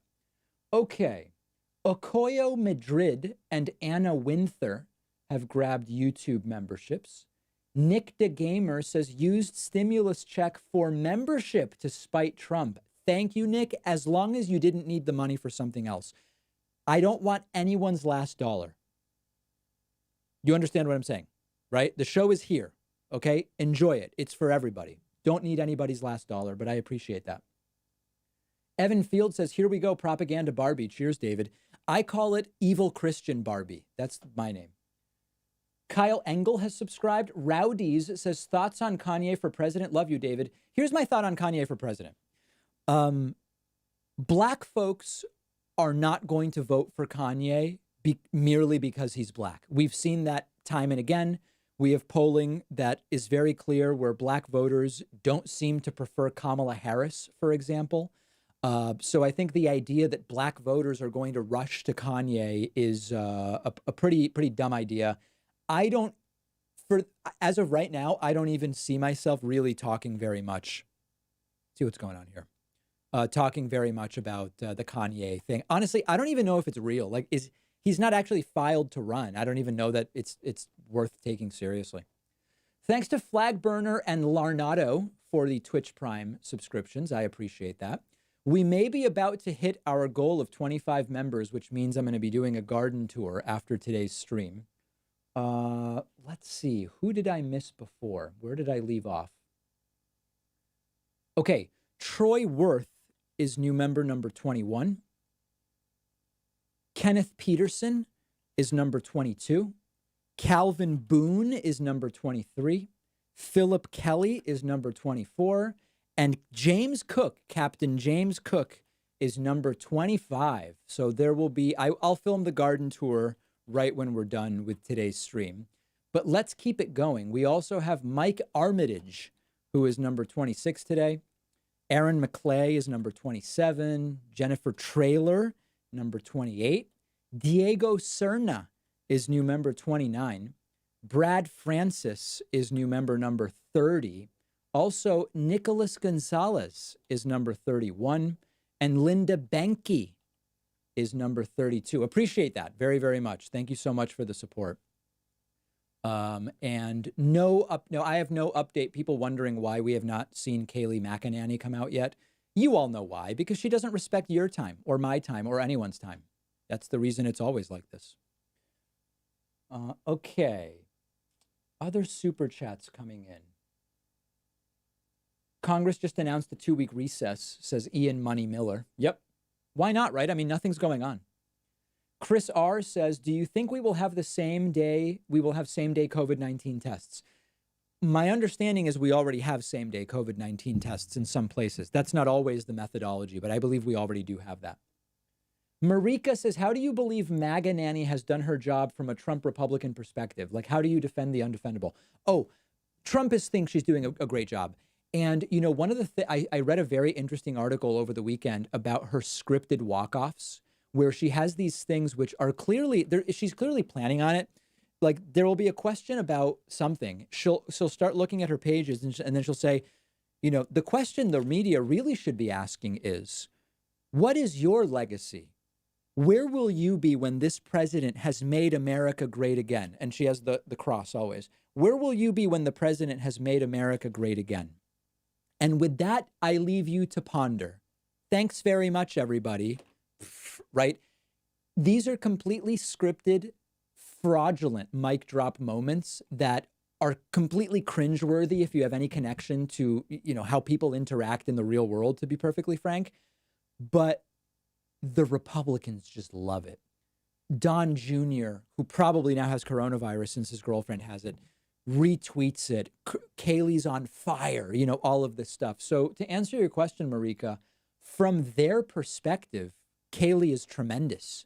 Okay. Okoyo Madrid and Anna Winther have grabbed YouTube memberships. Nick the Gamer says used stimulus check for membership to spite Trump. Thank you, Nick, as long as you didn't need the money for something else. I don't want anyone's last dollar. You understand what I'm saying, right? The show is here. Okay, enjoy it. It's for everybody. Don't need anybody's last dollar, but I appreciate that. Evan Field says, here we go, propaganda Barbie. Cheers, David. I call it evil Christian Barbie. That's my name. Kyle Engel has subscribed. Rowdies says, thoughts on Kanye for president? Love you, David. Here's my thought on Kanye for president. Black folks are not going to vote for Kanye merely because he's black. We've seen that time and again. We have polling that is very clear where black voters don't seem to prefer Kamala Harris, for example. So I think the idea that black voters are going to rush to Kanye is a pretty dumb idea. As of right now, I don't even see myself really talking very much. See what's going on here. Talking very much about the Kanye thing. Honestly, I don't even know if it's real. He's not actually filed to run. I don't even know that it's worth taking seriously. Thanks to Flagburner and Larnado for the Twitch Prime subscriptions. I appreciate that. We may be about to hit our goal of 25 members, which means I'm going to be doing a garden tour after today's stream. Let's see. Who did I miss before? Where did I leave off? Okay. Troy Worth is new member number 21. Kenneth Peterson is number 22. Calvin Boone is number 23. Philip Kelly is number 24. And James Cook, Captain James Cook, is number 25. So there will be, I'll film the garden tour right when we're done with today's stream. But let's keep it going. We also have Mike Armitage, who is number 26 today. Aaron McClay is number 27. Jennifer Traylor, number 28. Diego Serna is new member 29. Brad Francis is new member number 30. Also, Nicholas Gonzalez is number 31. And Linda Benke is number 32. Appreciate that very, very much. Thank you so much for the support. And no, I have no update. People wondering why we have not seen Kayleigh McEnany come out yet. You all know why, because she doesn't respect your time or my time or anyone's time. That's the reason it's always like this. Okay. Other super chats coming in. Congress just announced a 2-week recess, says Ian Money Miller. Yep. Why not, right? I mean, nothing's going on. Chris R says, do you think we will have same day COVID-19 tests? My understanding is we already have same day COVID-19 tests in some places. That's not always the methodology, but I believe we already do have that. Marika says, how do you believe McEnany has done her job from a Trump Republican perspective? Like, how do you defend the undefendable? Oh, Trumpists think she's doing a great job. And, you know, one of the I read a very interesting article over the weekend about her scripted walk-offs, where she has these things which are clearly, she's clearly planning on it. Like, there will be a question about something. She'll start looking at her pages and then she'll say, you know, the question the media really should be asking is, what is your legacy? Where will you be when this president has made America great again? And she has the cross always. Where will you be when the president has made America great again? And with that, I leave you to ponder. Thanks very much, everybody. Right? These are completely scripted, fraudulent mic drop moments that are completely cringeworthy if you have any connection to, you know, how people interact in the real world, to be perfectly frank. But the Republicans just love it. Don Jr., who probably now has coronavirus since his girlfriend has it, retweets it. Kayleigh's on fire, you know, all of this stuff. So to answer your question, Marika, from their perspective, Kayleigh is tremendous.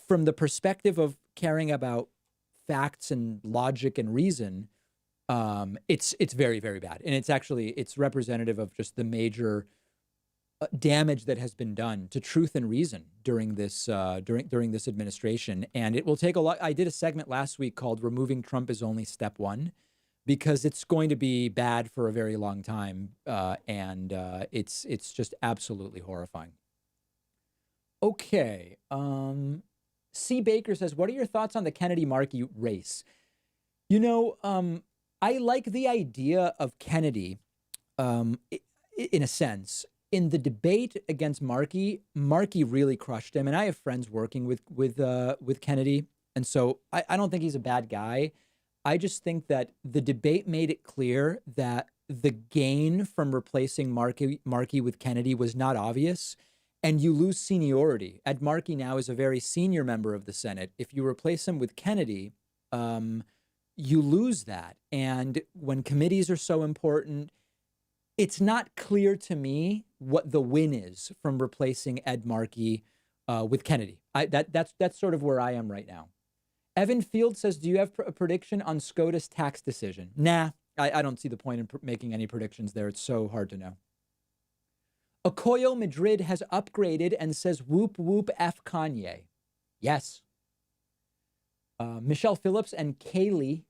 From the perspective of caring about facts and logic and reason, it's very, very bad. And it's representative of just the major damage that has been done to truth and reason during this during this administration. And it will take a lot. I did a segment last week called "Removing Trump is Only Step One," because it's going to be bad for a very long time, and it's just absolutely horrifying. Okay. C. Baker says, what are your thoughts on the Kennedy-Markey race? You know, I like the idea of Kennedy, in a sense. In the debate against Markey really crushed him. And I have friends working with Kennedy. And so I don't think he's a bad guy. I just think that the debate made it clear that the gain from replacing Markey with Kennedy was not obvious. And you lose seniority. Ed Markey now is a very senior member of the Senate. If you replace him with Kennedy, you lose that. And when committees are so important, it's not clear to me what the win is from replacing Ed Markey with Kennedy. That's sort of where I am right now. Evan Field says, do you have a prediction on SCOTUS tax decision? Nah, I don't see the point in making any predictions there. It's so hard to know. Okoyo Madrid has upgraded and says, whoop, whoop, F Kanye. Yes. Michelle Phillips and Kayleigh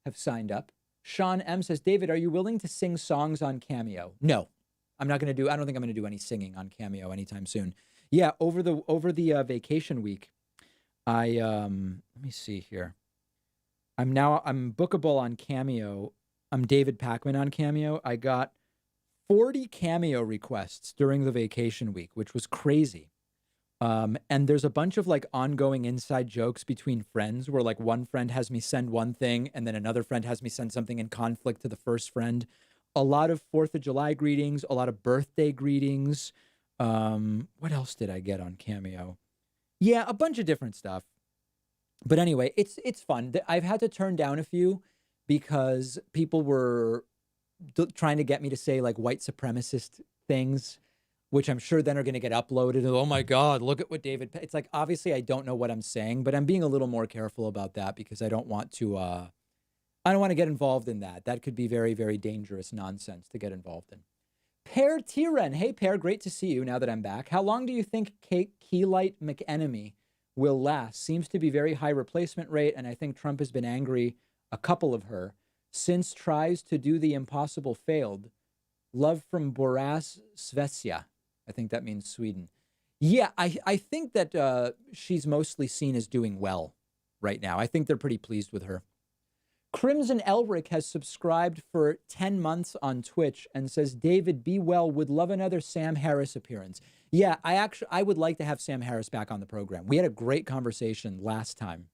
have signed up. Sean M says, David, are you willing to sing songs on Cameo? No, I don't think I'm going to do any singing on Cameo anytime soon. Yeah. Over the vacation week, let me see here. I'm bookable on Cameo. I'm David Pakman on Cameo. I got 40 Cameo requests during the vacation week, which was crazy. And there's a bunch of like ongoing inside jokes between friends where like one friend has me send one thing and then another friend has me send something in conflict to the first friend. A lot of 4th of July greetings, a lot of birthday greetings. What else did I get on Cameo? Yeah, a bunch of different stuff. But anyway, it's fun. I've had to turn down a few because people were trying to get me to say like white supremacist things, which I'm sure then are going to get uploaded. Oh my God, look at what David. It's like, obviously I don't know what I'm saying, but I'm being a little more careful about that because I don't want to get involved in that. That could be very, very dangerous nonsense to get involved in. Pear Tiren. Hey, Pear, great to see you now that I'm back. How long do you think Kayleigh McEnany will last? Seems to be very high replacement rate, and I think Trump has been angry, a couple of her, since tries to do the impossible failed. Love from Boras Svecia. I think that means Sweden. Yeah, I think that she's mostly seen as doing well right now. I think they're pretty pleased with her. Crimson Elric has subscribed for 10 months on Twitch and says, David, be well, would love another Sam Harris appearance. Yeah, I would like to have Sam Harris back on the program. We had a great conversation last time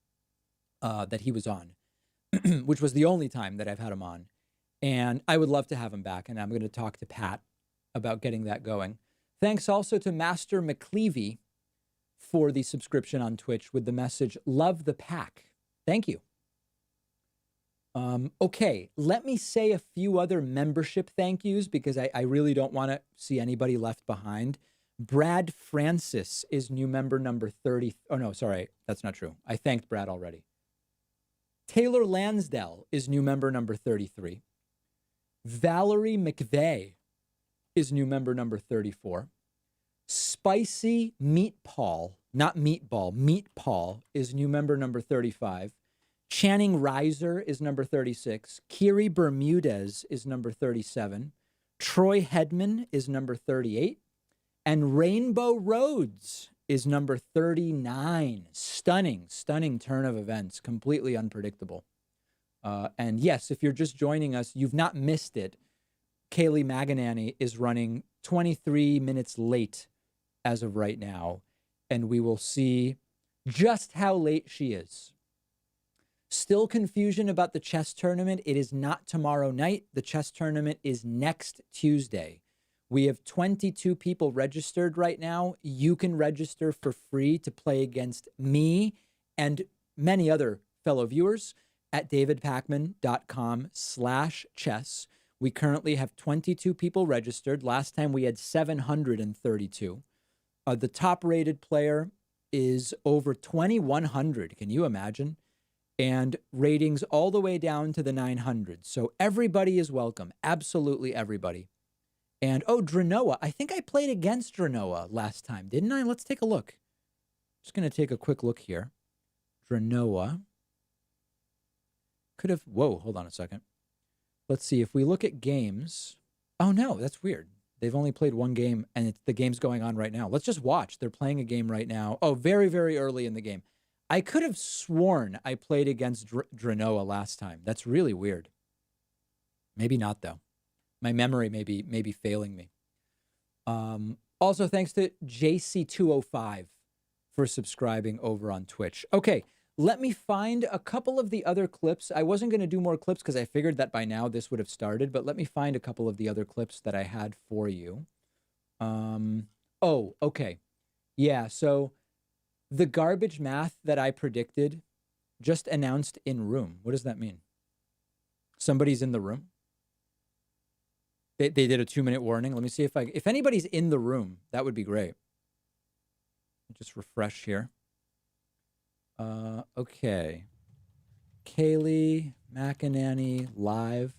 that he was on, which was the only time that I've had him on. And I would love to have him back. And I'm going to talk to Pat about getting that going. Thanks also to Master McCleavy for the subscription on Twitch with the message, love the pack. Thank you. Okay, let me say a few other membership thank yous because I really don't want to see anybody left behind. Brad Francis is new member number 30. Oh, no, sorry. That's not true. I thanked Brad already. Taylor Lansdell is new member number 33. Valerie McVeigh is new member number 34. Spicy Meat Paul, not Meatball, Meat Paul is new member number 35. Channing Reiser is number 36. Kiri Bermudez is number 37. Troy Hedman is number 38. And Rainbow Rhodes is number 39. Stunning, stunning turn of events. Completely unpredictable. And yes, if you're just joining us, you've not missed it. Kayleigh McEnany is running 23 minutes late as of right now. And we will see just how late she is. Still confusion about the chess tournament. It is not tomorrow night. The chess tournament is next Tuesday. We have 22 people registered right now. You can register for free to play against me and many other fellow viewers at davidpakman.com/chess. We currently have 22 people registered. Last time we had 732. The top rated player is over 2,100. Can you imagine? And ratings all the way down to the 900s. So everybody is welcome. Absolutely everybody. And, oh, Dranoa. I think I played against Dranoa last time, didn't I? Let's take a look. Just going to take a quick look here. Dranoa. Could have, whoa, hold on a second. Let's see. If we look at games. Oh, no, that's weird. They've only played one game, and the game's going on right now. Let's just watch. They're playing a game right now. Oh, very, very early in the game. I could have sworn I played against Dranoa last time. That's really weird. Maybe not, though. My memory may be failing me. Also, thanks to JC205 for subscribing over on Twitch. Okay, let me find a couple of the other clips. I wasn't going to do more clips because I figured that by now this would have started, but let me find a couple of the other clips that I had for you. Oh, okay. Yeah, so the garbage math that I predicted just announced in room. What does that mean? Somebody's in the room? They did a 2-minute warning. Let me see if anybody's in the room, that would be great. Just refresh here. Okay. Kayleigh McEnany live.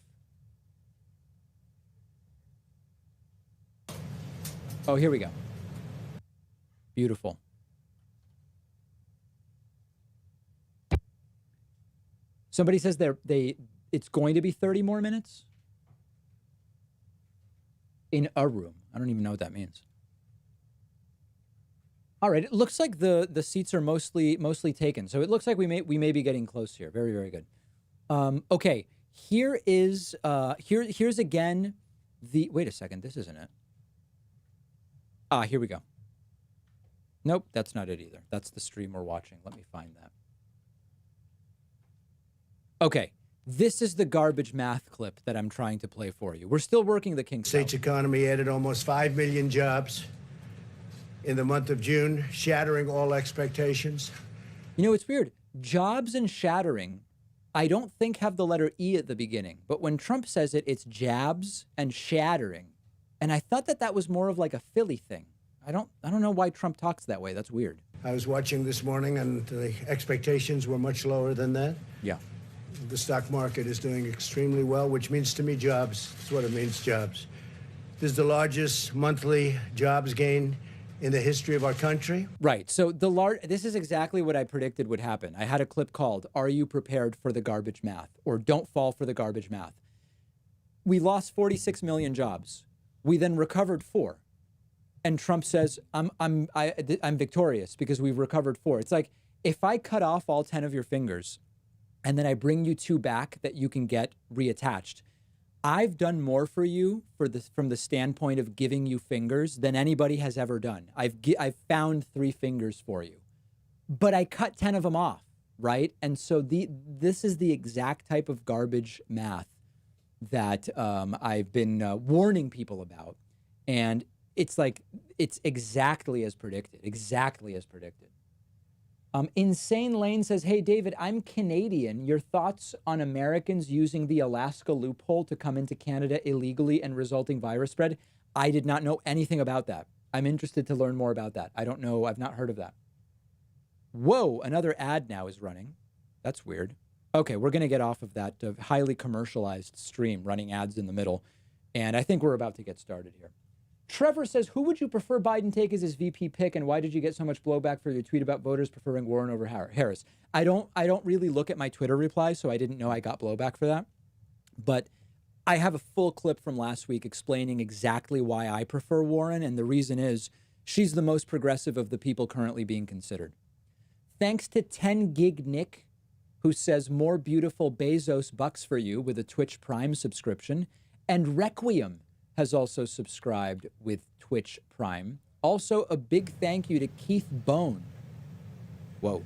Oh, here we go. Beautiful. Somebody says it's going to be 30 more minutes in a room. I don't even know what that means. All right, it looks like the seats are mostly taken. So it looks like we may be getting close here. Very, very good. Okay, here's again the wait a second, this isn't it. Ah, here we go. Nope, that's not it either. That's the stream we're watching. Let me find that. Okay, this is the garbage math clip that I'm trying to play for you. We're still working the kinks out. State's economy added almost 5 million jobs in the month of June, shattering all expectations. You know, it's weird. Jobs and shattering, I don't think have the letter E at the beginning. But when Trump says it, it's jabs and shattering. And I thought that was more of like a Philly thing. I don't know why Trump talks that way. That's weird. I was watching this morning, and the expectations were much lower than that. Yeah. The stock market is doing extremely well, which means to me jobs. That's what it means, jobs. This is the largest monthly jobs gain in the history of our country. Right. So this is exactly what I predicted would happen. I had a clip called, "Are you prepared for the garbage math?" or "Don't fall for the garbage math." We lost 46 million jobs. We then recovered 4. And Trump says, I'm victorious because we've recovered 4. It's like, if I cut off all 10 of your fingers, and then I bring you 2 back that you can get reattached. I've done more for you from the standpoint of giving you fingers than anybody has ever done. I've found 3 fingers for you, but I cut 10 of them off, right? And so this is the exact type of garbage math that I've been warning people about, and it's exactly as predicted, exactly as predicted. Insane Lane says, hey, David, I'm Canadian. Your thoughts on Americans using the Alaska loophole to come into Canada illegally and resulting virus spread? I did not know anything about that. I'm interested to learn more about that. I don't know. I've not heard of that. Whoa, another ad now is running. That's weird. Okay, we're going to get off of that highly commercialized stream running ads in the middle. And I think we're about to get started here. Trevor says, who would you prefer Biden take as his VP pick, and why did you get so much blowback for your tweet about voters preferring Warren over Harris? I don't really look at my Twitter replies, so I didn't know I got blowback for that. But I have a full clip from last week explaining exactly why I prefer Warren, and the reason is she's the most progressive of the people currently being considered. Thanks to 10 Gig Nick, who says more beautiful Bezos bucks for you with a Twitch Prime subscription, and Requiem has also subscribed with Twitch Prime. Also, a big thank you to Keith Bone. Whoa.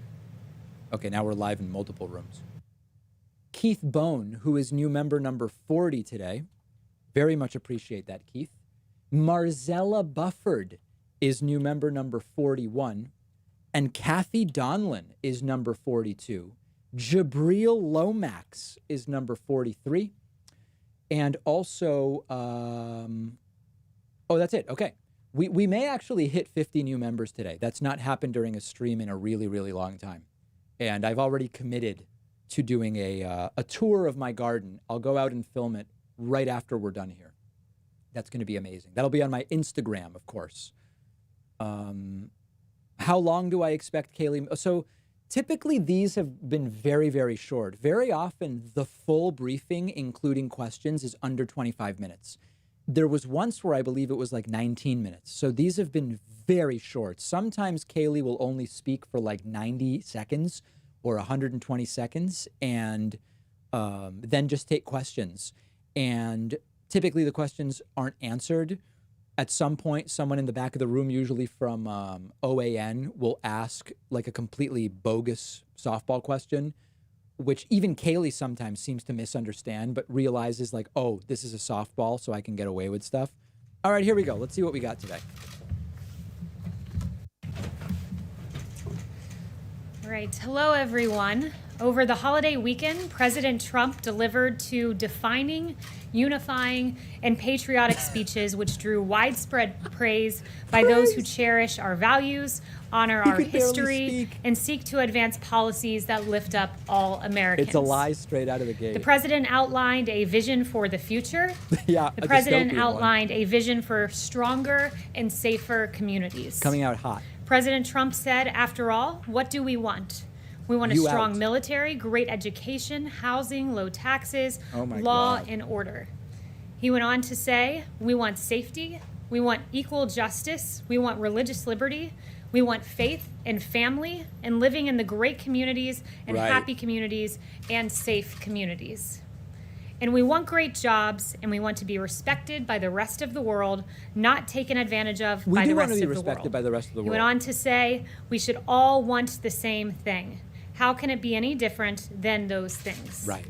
Okay, now we're live in multiple rooms. Keith Bone, who is new member number 40 today. Very much appreciate that, Keith. Marzella Bufford is new member number 41. And Kathy Donlin is number 42. Jabril Lomax is number 43. And also, oh, that's it. Okay. We may actually hit 50 new members today. That's not happened during a stream in a really, really long time. And I've already committed to doing a tour of my garden. I'll go out and film it right after we're done here. That's going to be amazing. That'll be on my Instagram, of course. How long do I expect Kayleigh? So typically these have been very, very short. Very often the full briefing, including questions, is under 25 minutes. There was once where I believe it was like 19 minutes. So these have been very short. Sometimes Kayleigh will only speak for like 90 seconds or 120 seconds and then just take questions. And typically the questions aren't answered. At some point, someone in the back of the room, usually from OAN, will ask like a completely bogus softball question, which even Kayleigh sometimes seems to misunderstand, but realizes like, oh, this is a softball, so I can get away with stuff. All right, here we go. Let's see what we got today. All right. Hello, everyone. Over the holiday weekend, President Trump delivered two defining, unifying, and patriotic speeches which drew widespread praise by those who cherish our values, honor our history, and seek to advance policies that lift up all Americans. It's a lie straight out of the gate. The president outlined a vision for the future. Yeah, the president outlined a vision for stronger and safer communities. Coming out hot. President Trump said, after all, what do we want? We want a strong military, great education, housing, low taxes, law and order. He went on to say, we want safety, we want equal justice, we want religious liberty, we want faith and family, and living in the great communities and happy communities and safe communities. And we want great jobs, and we want to be respected by the rest of the world, not taken advantage of by the rest of the world. We do want to be respected by the rest of the world. He went on to say, we should all want the same thing. How can it be any different than those things? Right.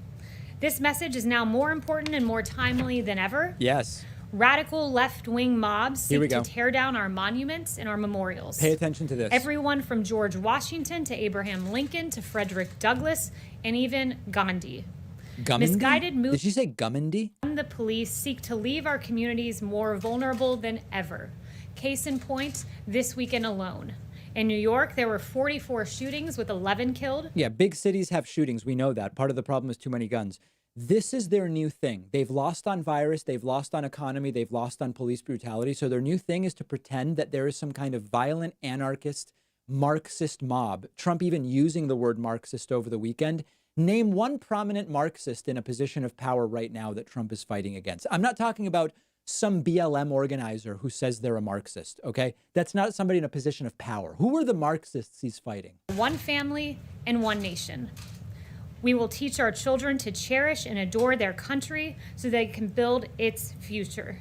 This message is now more important and more timely than ever. Yes. Radical left-wing mobs seek to tear down our monuments and our memorials. Pay attention to this. Everyone from George Washington to Abraham Lincoln to Frederick Douglass and even Gandhi. Misguided moves. Did she say Gummindy? The police seek to leave our communities more vulnerable than ever. Case in point, this weekend alone. In New York, there were 44 shootings with 11 killed. Yeah, big cities have shootings. We know that. Part of the problem is too many guns. This is their new thing. They've lost on virus. They've lost on economy. They've lost on police brutality. So their new thing is to pretend that there is some kind of violent, anarchist, Marxist mob. Trump even using the word Marxist over the weekend. Name one prominent Marxist in a position of power right now that Trump is fighting against. I'm not talking about some BLM organizer who says they're a Marxist, okay? That's not somebody in a position of power. Who are the Marxists he's fighting? One family and one nation. We will teach our children to cherish and adore their country so they can build its future.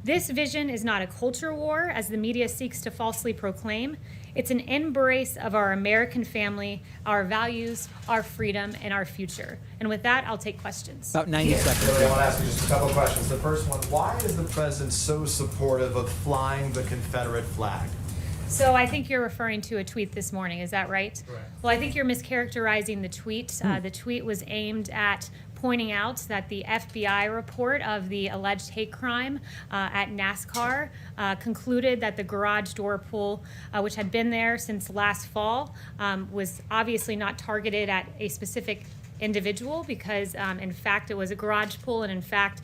This vision is not a culture war, as the media seeks to falsely proclaim. It's an embrace of our American family, our values, our freedom, and our future. And with that, I'll take questions. About 90 seconds. Kayleigh, I want to ask you just a couple of questions. The first one, why is the president so supportive of flying the Confederate flag? So I think you're referring to a tweet this morning, is that right? Correct. Well, I think you're mischaracterizing the tweet. The tweet was aimed at pointing out that the FBI report of the alleged hate crime at NASCAR concluded that the garage door pull, which had been there since last fall, was obviously not targeted at a specific individual because in fact it was a garage pull, and in fact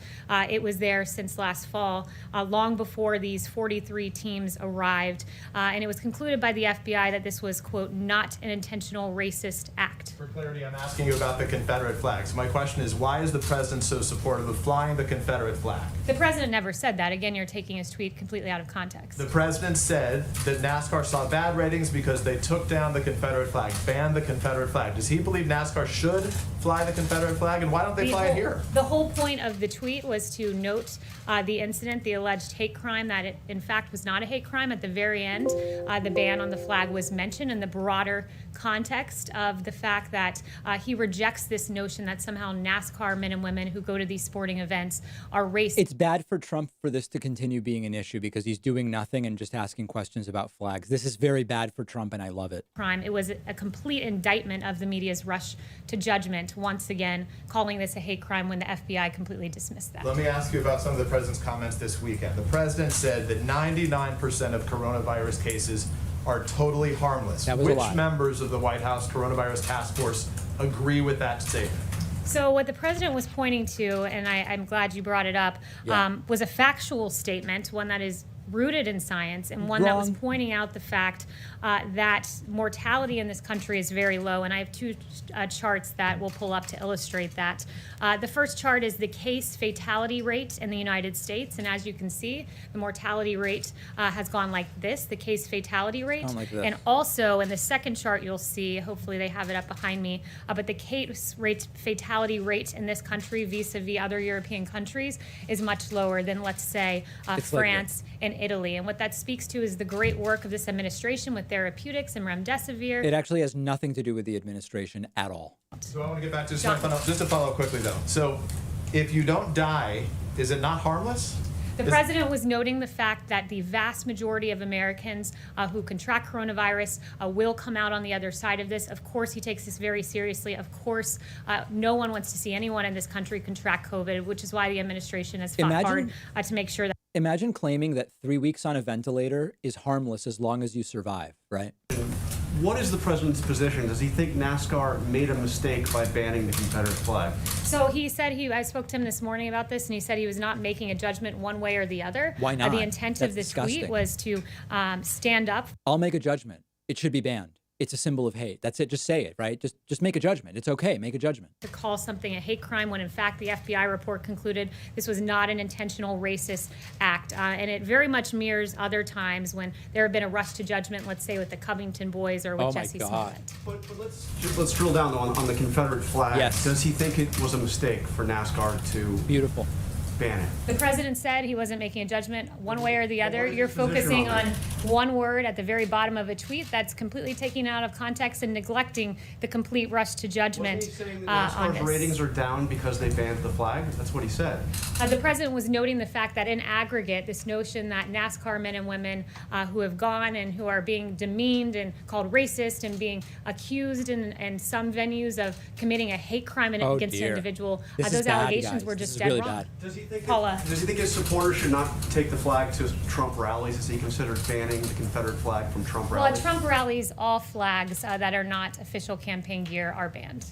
it was there since last fall, long before these 43 teams arrived, and it was concluded by the FBI that this was, quote, not an intentional racist act. For clarity, I'm asking you about the Confederate flag. So my question is, why is the president so supportive of flying the Confederate flag? The president never said that. Again, you're taking his tweet completely out of context. The president said that NASCAR saw bad ratings because they took down the Confederate flag, banned the Confederate flag. Does he believe NASCAR should fly the Confederate flag, and why don't they fly it here? The whole point of the tweet was to note the incident, the alleged hate crime, that it in fact was not a hate crime. At the very end, the ban on the flag was mentioned in the broader context of the fact that he rejects this notion that somehow NASCAR men and women who go to these sporting events are racist. It's bad for Trump for this to continue being an issue because he's doing nothing and just asking questions about flags. This is very bad for Trump, and I love it. Crime. It was a complete indictment of the media's rush to judgment, once again calling this a hate crime when the FBI completely dismissed that. Let me ask you about some of the president's comments this weekend. The president said that 99% of coronavirus cases are totally harmless. That was a lie. Which members of the White House Coronavirus Task Force agree with that statement? So what the president was pointing to, and I'm glad you brought it up, was a factual statement, one that is rooted in science, and one that was pointing out the fact that mortality in this country is very low. And I have two charts that we'll pull up to illustrate that. The first chart is the case fatality rate in the United States. And as you can see, the mortality rate has gone like this, the case fatality rate. Like this. And also in the second chart, you'll see, hopefully they have it up behind me, but the case rate fatality rate in this country vis-a-vis other European countries is much lower than, let's say, France and Italy. And what that speaks to is the great work of this administration with therapeutics and remdesivir. It actually has nothing to do with the administration at all. So I want to get back to just to follow up quickly, though. So if you don't die, is it not harmless? The president was noting the fact that the vast majority of Americans who contract coronavirus will come out on the other side of this. Of course, he takes this very seriously. Of course, no one wants to see anyone in this country contract COVID, which is why the administration has fought hard to make sure that. Imagine claiming that 3 weeks on a ventilator is harmless as long as you survive, right? What is the president's position? Does he think NASCAR made a mistake by banning the Confederate flag? So he said I spoke to him this morning about this, and he said he was not making a judgment one way or the other. Why not? The intent of this tweet was to stand up. I'll make a judgment. It should be banned. It's a symbol of hate. That's it. Just say it, right? Just make a judgment. It's okay. Make a judgment. To call something a hate crime when in fact the FBI report concluded this was not an intentional racist act. And it very much mirrors other times when there have been a rush to judgment, let's say with the Covington boys or with Jesse Smollett. But let's drill down on the Confederate flag. Yes. Does he think it was a mistake for NASCAR to ban it? The president said he wasn't making a judgment one way or the other. You're focusing on one word at the very bottom of a tweet that's completely taken out of context and neglecting the complete rush to judgment. Wasn't he saying that NASCAR's ratings are down because they banned the flag? That's what he said. The president was noting the fact that in aggregate, this notion that NASCAR men and women who have gone and who are being demeaned and called racist and being accused in some venues of committing a hate crime against an individual, those allegations were just dead wrong. Does he think his supporters should not take the flag to Trump rallies? Has he considered banning the Confederate flag from Trump rallies? Well, at Trump rallies, all flags that are not official campaign gear are banned.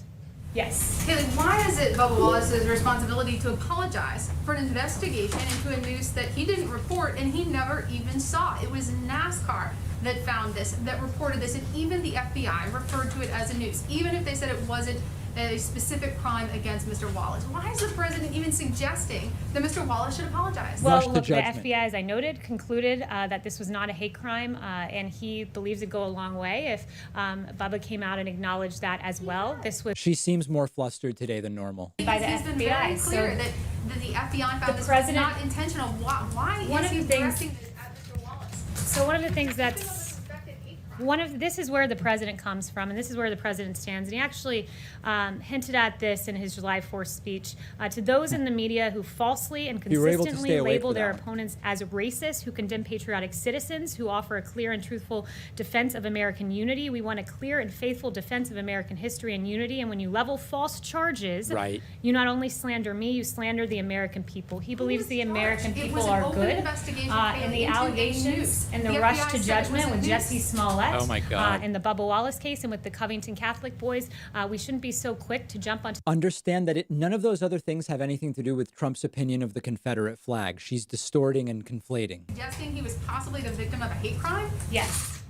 Yes. Kayleigh, why is it Bubba Wallace's responsibility to apologize for an investigation into a news that he didn't report and he never even saw? It was NASCAR that found this, that reported this, and even the FBI referred to it as a news, even if they said it wasn't a specific crime against Mr. Wallace. Why is the president even suggesting that Mr. Wallace should apologize? Well, Rush to look, the judgment. FBI, as I noted, concluded that this was not a hate crime, and he believes it go a long way if Bubba came out and acknowledged that as well. This was She seems more flustered today than normal. by the He's been FBI. very clear So that the FBI found the this was president- not intentional. Why One is of he the things- directing this at Mr. Wallace? So one of the things that's Suspected hate crime. this is where the president comes from, and this is where the president stands. And he actually hinted at this in his July 4th speech to those in the media who falsely and You were able to consistently stay awake label for their that one. opponents as racist, who condemn patriotic citizens, who offer a clear and truthful defense of American unity. We want a clear and faithful defense of American history and unity. And when you level false charges, Right. you not only slander me, you slander the American people. He believes was the charged? American It people was an are open good. investigation, And the Kayleigh, into a allegations noose. and the The rush FBI to said it was judgment a with noose. Jesse Smollett Oh, my God. and the Bubba Wallace case and with the Covington Catholic boys, we shouldn't be so quick to jump onto. Understand that none of those other things have anything to do with Trump's opinion of the Confederate flag. She's distorting and conflating. Suggesting he was possibly the victim of a hate crime? Yes.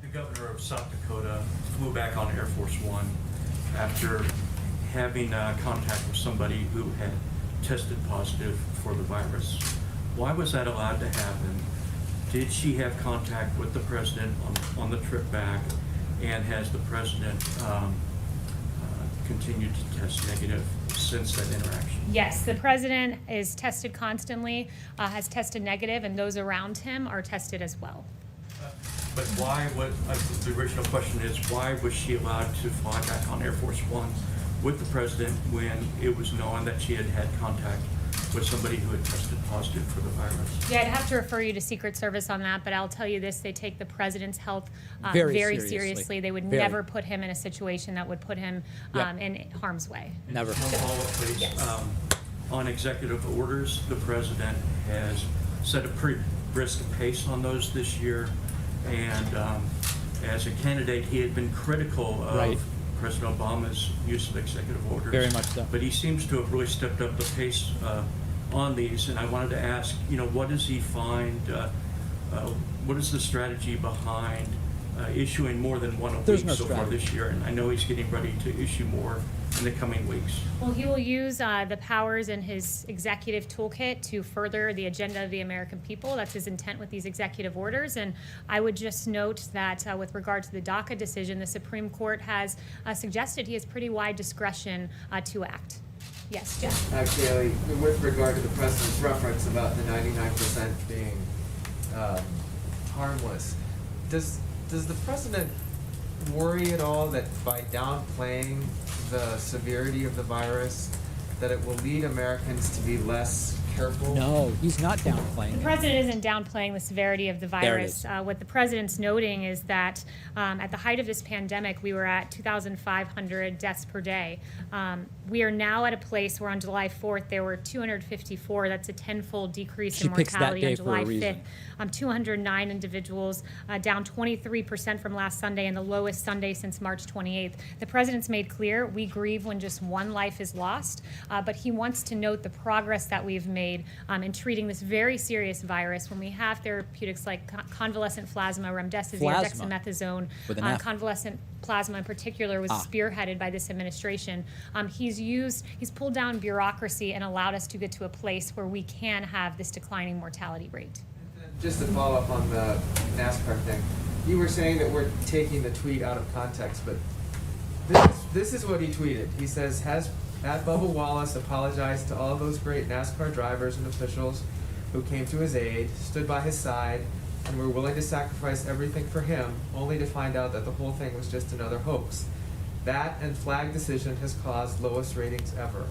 The governor of South Dakota flew back on Air Force One after having contact with somebody who had tested positive for the virus. Why was that allowed to happen? Did she have contact with the president on the trip back? And has the president continued to test negative since that interaction? Yes, the president is tested constantly, has tested negative, and those around him are tested as well. But why, the original question is, why was she allowed to fly back on Air Force One with the president when it was known that she had had contact with somebody who had tested positive for the virus? Yeah, I'd have to refer you to Secret Service on that, but I'll tell you this, they take the president's health Very very seriously. seriously. They would Very. never put him in a situation that would put him Yeah. in harm's way. Never. One follow-up, please. Yes. On executive orders, the president has set a pretty brisk pace on those this year. And as a candidate, he had been critical of Right. President Obama's use of executive orders. Very much so. But he seems to have really stepped up the pace on these. And I wanted to ask, what does he find, what is the strategy behind issuing more than one a There's week no so far strategy. this year? And I know he's getting ready to issue more in the coming weeks. Well, he will use the powers in his executive toolkit to further the agenda of the American people. That's his intent with these executive orders. And I would just note that with regard to the DACA decision, the Supreme Court has suggested he has pretty wide discretion to act. Yes, Jeff. Kayleigh, with regard to the president's reference about the 99% being harmless, does the president worry at all that by downplaying the severity of the virus, that it will lead Americans to be less careful? No, he's not downplaying The it. president isn't downplaying the severity of the There it virus. is. What the president's noting is that at the height of this pandemic, we were at 2,500 deaths per day. We are now at a place where on July 4th, there were 254. That's a tenfold decrease She in picks that mortality day on for a July reason. 5th. 209 individuals, down 23% from last Sunday and the lowest Sunday since March 28th. The president's made clear we grieve when just one life is lost, but he wants to note the progress that we've made in treating this very serious virus when we have therapeutics like convalescent plasma, remdesivir, Plasma. dexamethasone. With an F. Convalescent plasma in particular was spearheaded by this administration. He's pulled down bureaucracy and allowed us to get to a place where we can have this declining mortality rate. Just to follow up on the NASCAR thing, you were saying that we're taking the tweet out of context, but this is what he tweeted. He says, has Bubba Wallace apologized to all those great NASCAR drivers and officials who came to his aid, stood by his side, and were willing to sacrifice everything for him, only to find out that the whole thing was just another hoax. That and flag decision has caused lowest ratings ever.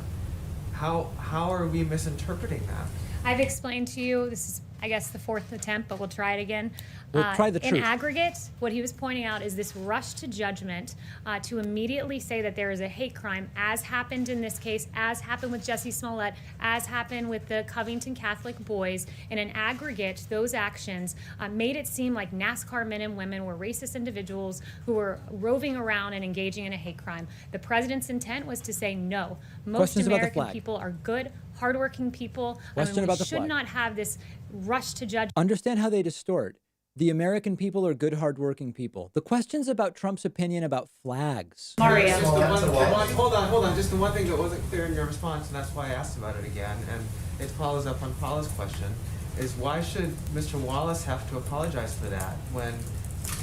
How are we misinterpreting that? I've explained to you, this is, I guess, the fourth attempt, but we'll try it again. We'll try the In truth. aggregate, what he was pointing out is this rush to judgment to immediately say that there is a hate crime, as happened in this case, as happened with Jesse Smollett, as happened with the Covington Catholic boys. And in aggregate, those actions made it seem like NASCAR men and women were racist individuals who were roving around and engaging in a hate crime. The president's intent was to say no. Most Questions about the American flag. people are good, hardworking people. Question we about the should flag. not have this rush to judge. Understand how they distort. The American people are good, hardworking people. The question's about Trump's opinion about flags. Mario. Hold on. Just the one thing that wasn't clear in your response, and that's why I asked about it again, and it follows up on Paula's question, is why should Mr. Wallace have to apologize for that when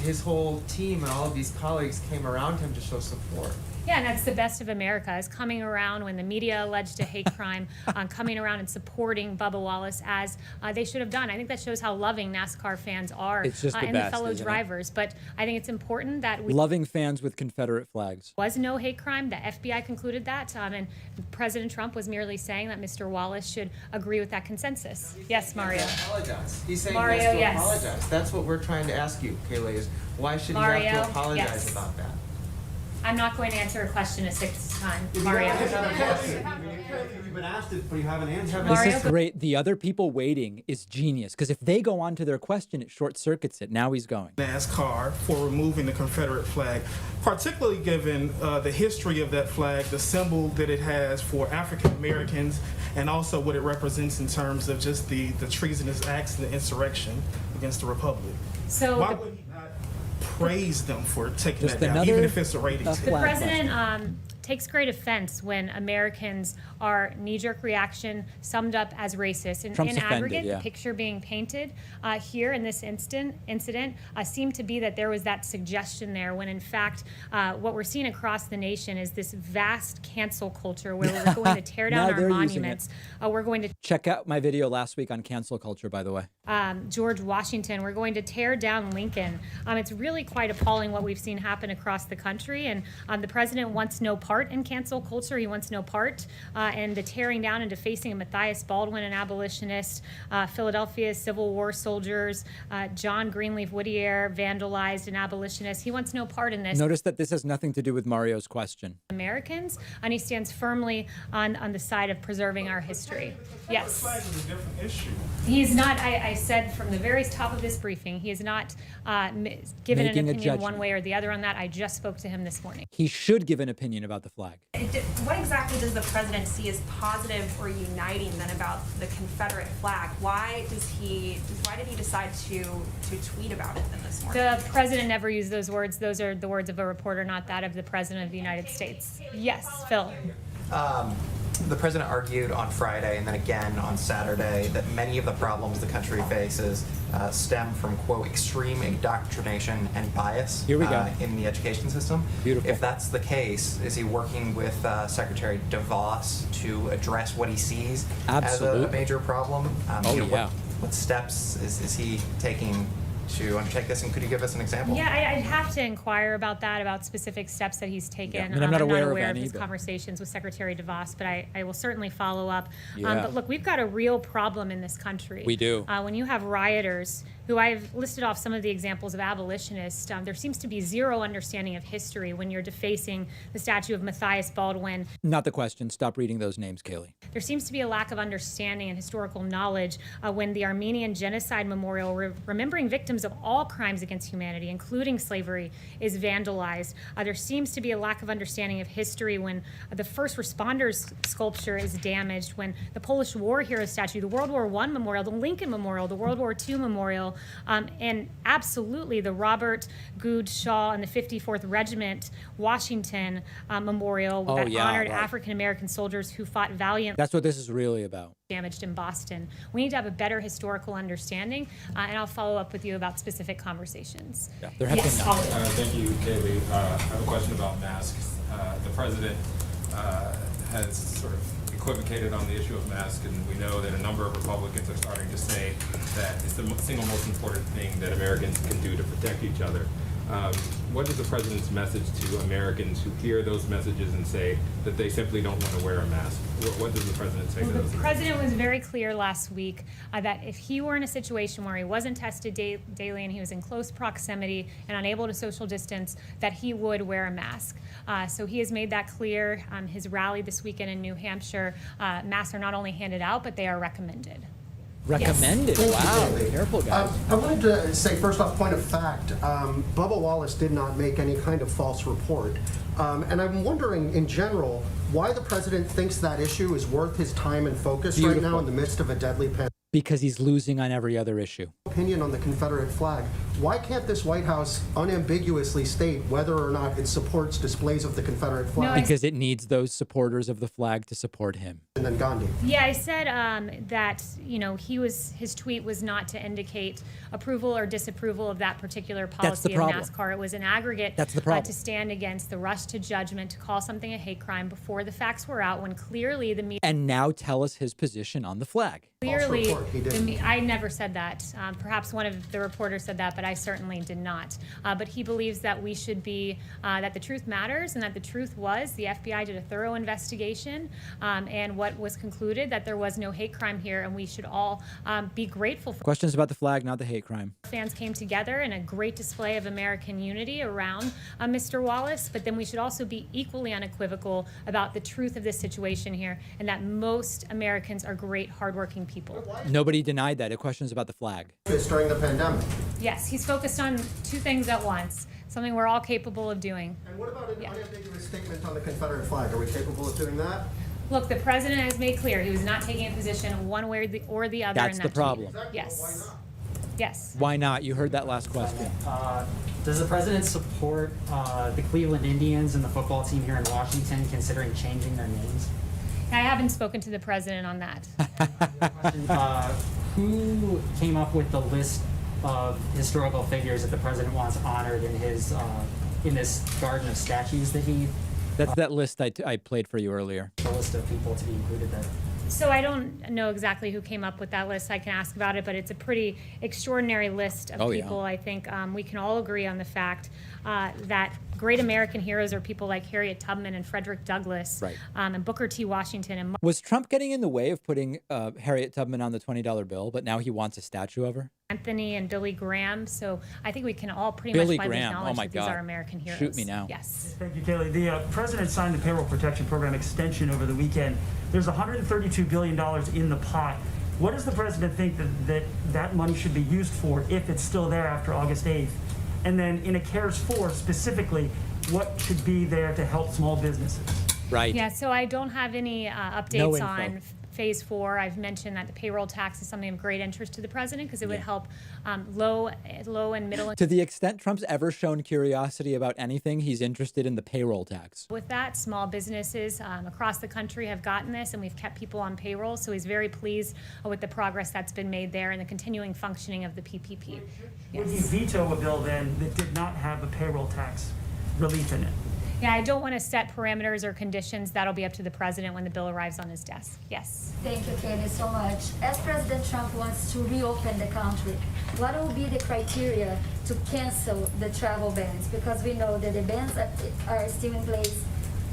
his whole team and all of these colleagues came around him to show support? Yeah, and that's the best of America, is coming around when the media alleged a hate crime, coming around and supporting Bubba Wallace as they should have done. I think that shows how loving NASCAR fans are It's just the and best, the fellow isn't it? drivers. But I think it's important that we Loving fans with Confederate flags. was no hate crime. The FBI concluded that, and President Trump was merely saying that Mr. Wallace should agree with that consensus. Yes, Mario. Apologize. He's saying Mario, he has to yes. apologize. That's what we're trying to ask you, Kayleigh, is why should he Mario, have to apologize yes. about that? I'm not going to answer a question a sixth time. Mario. You've been asked it, but you haven't answered. Mario, This is great. The other people waiting is genius, because if they go on to their question, it short circuits it. Now he's going. NASCAR for removing the Confederate flag, particularly given the history of that flag, the symbol that it has for African Americans, and also what it represents in terms of just the treasonous acts and the insurrection against the Republic. So Why would he not praise them for taking Just that down, another even if it's a ratings hit? the flag president takes great offense when Americans are knee-jerk reaction summed up as racist. In Trump's offended, aggregate, yeah. the picture being painted here in this incident seemed to be that there was that suggestion there, when in fact what we're seeing across the nation is this vast cancel culture where we're going to tear down Now our they're using monuments. We're going to Check out my video last week on cancel culture, by the way. George Washington. We're going to tear down Lincoln. It's really quite appalling what we've seen happen across the country, and the president wants no part in cancel culture. He wants no part in the tearing down and defacing of Matthias Baldwin, an abolitionist, Philadelphia's Civil War soldiers, John Greenleaf Whittier, vandalized, an abolitionist. He wants no part in this. Notice that this has nothing to do with Mario's question. Americans, and he stands firmly on the side of preserving our history. Yes. The flag is a different issue. He's not, I said from the very top of this briefing, he has not given Making an a opinion one judgment. way or the other on that. I just spoke to him this morning. He should give an opinion about the flag. What exactly does the president see as positive or uniting then about the Confederate flag? Why did he decide to tweet about it then this morning? The president never used those words. Those are the words of a reporter, not that of the president of the United States. Yes, Phil. The president argued on Friday and then again on Saturday that many of the problems the country faces stem from, quote, extreme indoctrination and bias Here we go. In the education system. Beautiful. If that's the case, is he working with Secretary DeVos to address what he sees as a Absolutely. major problem? Oh, yeah. What steps is he taking to undertake this, and could you give us an example? Yeah, I'd have to inquire about that, about specific steps that he's taken. Yeah, I mean, I'm not aware of of any, his but- conversations with Secretary DeVos, but I will certainly follow up. Yeah. But look, we've got a real problem in this country. We do. When you have rioters, who I've listed off some of the examples of abolitionists, there seems to be zero understanding of history when you're defacing the statue of Matthias Baldwin. Not the question. Stop reading those names, Kayleigh. There seems to be a lack of understanding and historical knowledge when the Armenian Genocide Memorial, remembering victims of all crimes against humanity, including slavery, is vandalized. There seems to be a lack of understanding of history when the first responders sculpture is damaged, when the Polish War Hero statue, the World War I Memorial, the Lincoln Memorial, the World War II Memorial, and absolutely the Robert Good Shaw and the 54th Regiment Washington Memorial Oh, that yeah, honored right. African American soldiers who fought valiantly. That's what this is really about. Damaged in Boston. We need to have a better historical understanding, and I'll follow up with you about specific conversations. Yeah, there have Yes, been none. Holly. Thank you, Kayleigh. I have a question about masks. The president has sort of equivocated on the issue of masks, and we know that a number of Republicans are starting to say that it's the single most important thing that Americans can do to protect each other. What is the president's message to Americans who hear those messages and say that they simply don't want to wear a mask? What does the president say to Well, those? the president was very clear last week that if he were in a situation where he wasn't tested daily and he was in close proximity and unable to social distance, that he would wear a mask. So he has made that clear. His rally this weekend in New Hampshire, masks are not only handed out, but they are recommended. Recommended. Wow. Careful, guys. I wanted to say, first off, point of fact, Bubba Wallace did not make any kind of false report. And I'm wondering, in general, why the president thinks that issue is worth his time and focus right now in the midst of a deadly pandemic. Because he's losing on every other issue. Opinion on the Confederate flag. Why can't this White House unambiguously state whether or not it supports displays of the Confederate flag? Because it needs those supporters of the flag to support him. And then Gandhi. Yeah, I said that his tweet was not to indicate approval or disapproval of that particular policy of NASCAR. It was an aggregate to stand against the rush to judgment, to call something a hate crime before the facts were out, when clearly the media. And now tell us his position on the flag. Clearly, I never said that. Perhaps one of the reporters said that, but I certainly did not. But he believes that we should be, that the truth matters, and that the truth was the FBI did a thorough investigation, and what was concluded that there was no hate crime here, and we should all be grateful for. Questions about the flag, not the hate crime. Fans came together in a great display of American unity around Mr. Wallace, but then we should also be equally unequivocal about the truth of this situation here, and that most Americans are great, hardworking people. Nobody denied that. Questions about the flag. During the pandemic. Yes, he's focused on two things at once, something we're all capable of doing. And what about an unambiguous statement on the Confederate flag? Are we capable of doing that? Look, the president has made clear he was not taking a position one way or the other. That's in that the problem. Exactly. Yes. Well, why not? Yes. Why not? You heard that last question. Does the president support the Cleveland Indians and the football team here in Washington considering changing their names? I haven't spoken to the president on that. Who came up with the list of historical figures that the president wants honored in his in this garden of statues that he? That's that list I played for you earlier. The list of people to be included there. So I don't know exactly who came up with that list. I can ask about it, but it's a pretty extraordinary list of people. I think we can all agree on the fact that great American heroes are people like Harriet Tubman and Frederick Douglass, and Booker T. Washington. And was Trump getting in the way of putting Harriet Tubman on the $20 bill, but now he wants a statue of her? Anthony and Billy Graham. So I think we can all pretty much widely acknowledge that these are American heroes. Shoot me now. Yes. Thank you, Kayleigh. The president signed the payroll protection program extension over the weekend. There's $132 billion in the pot. What does the president think that money should be used for if it's still there after August 8th? And then in a CARES 4 specifically, what should be there to help small businesses? Right. Yeah, so I don't have any updates on Phase 4. I've mentioned that the payroll tax is something of great interest to the president because it would help low and middle. To the extent Trump's ever shown curiosity about anything, he's interested in the payroll tax. With that, small businesses across the country have gotten this, and we've kept people on payroll. So he's very pleased with the progress that's been made there and the continuing functioning of the PPP. Would you veto a bill then that did not have a payroll tax relief in it? Yeah, I don't want to set parameters or conditions. That'll be up to the president when the bill arrives on his desk. Yes. Thank you, Kayleigh, so much. As President Trump wants to reopen the country, what will be the criteria to cancel the travel bans? Because we know that the bans are still in place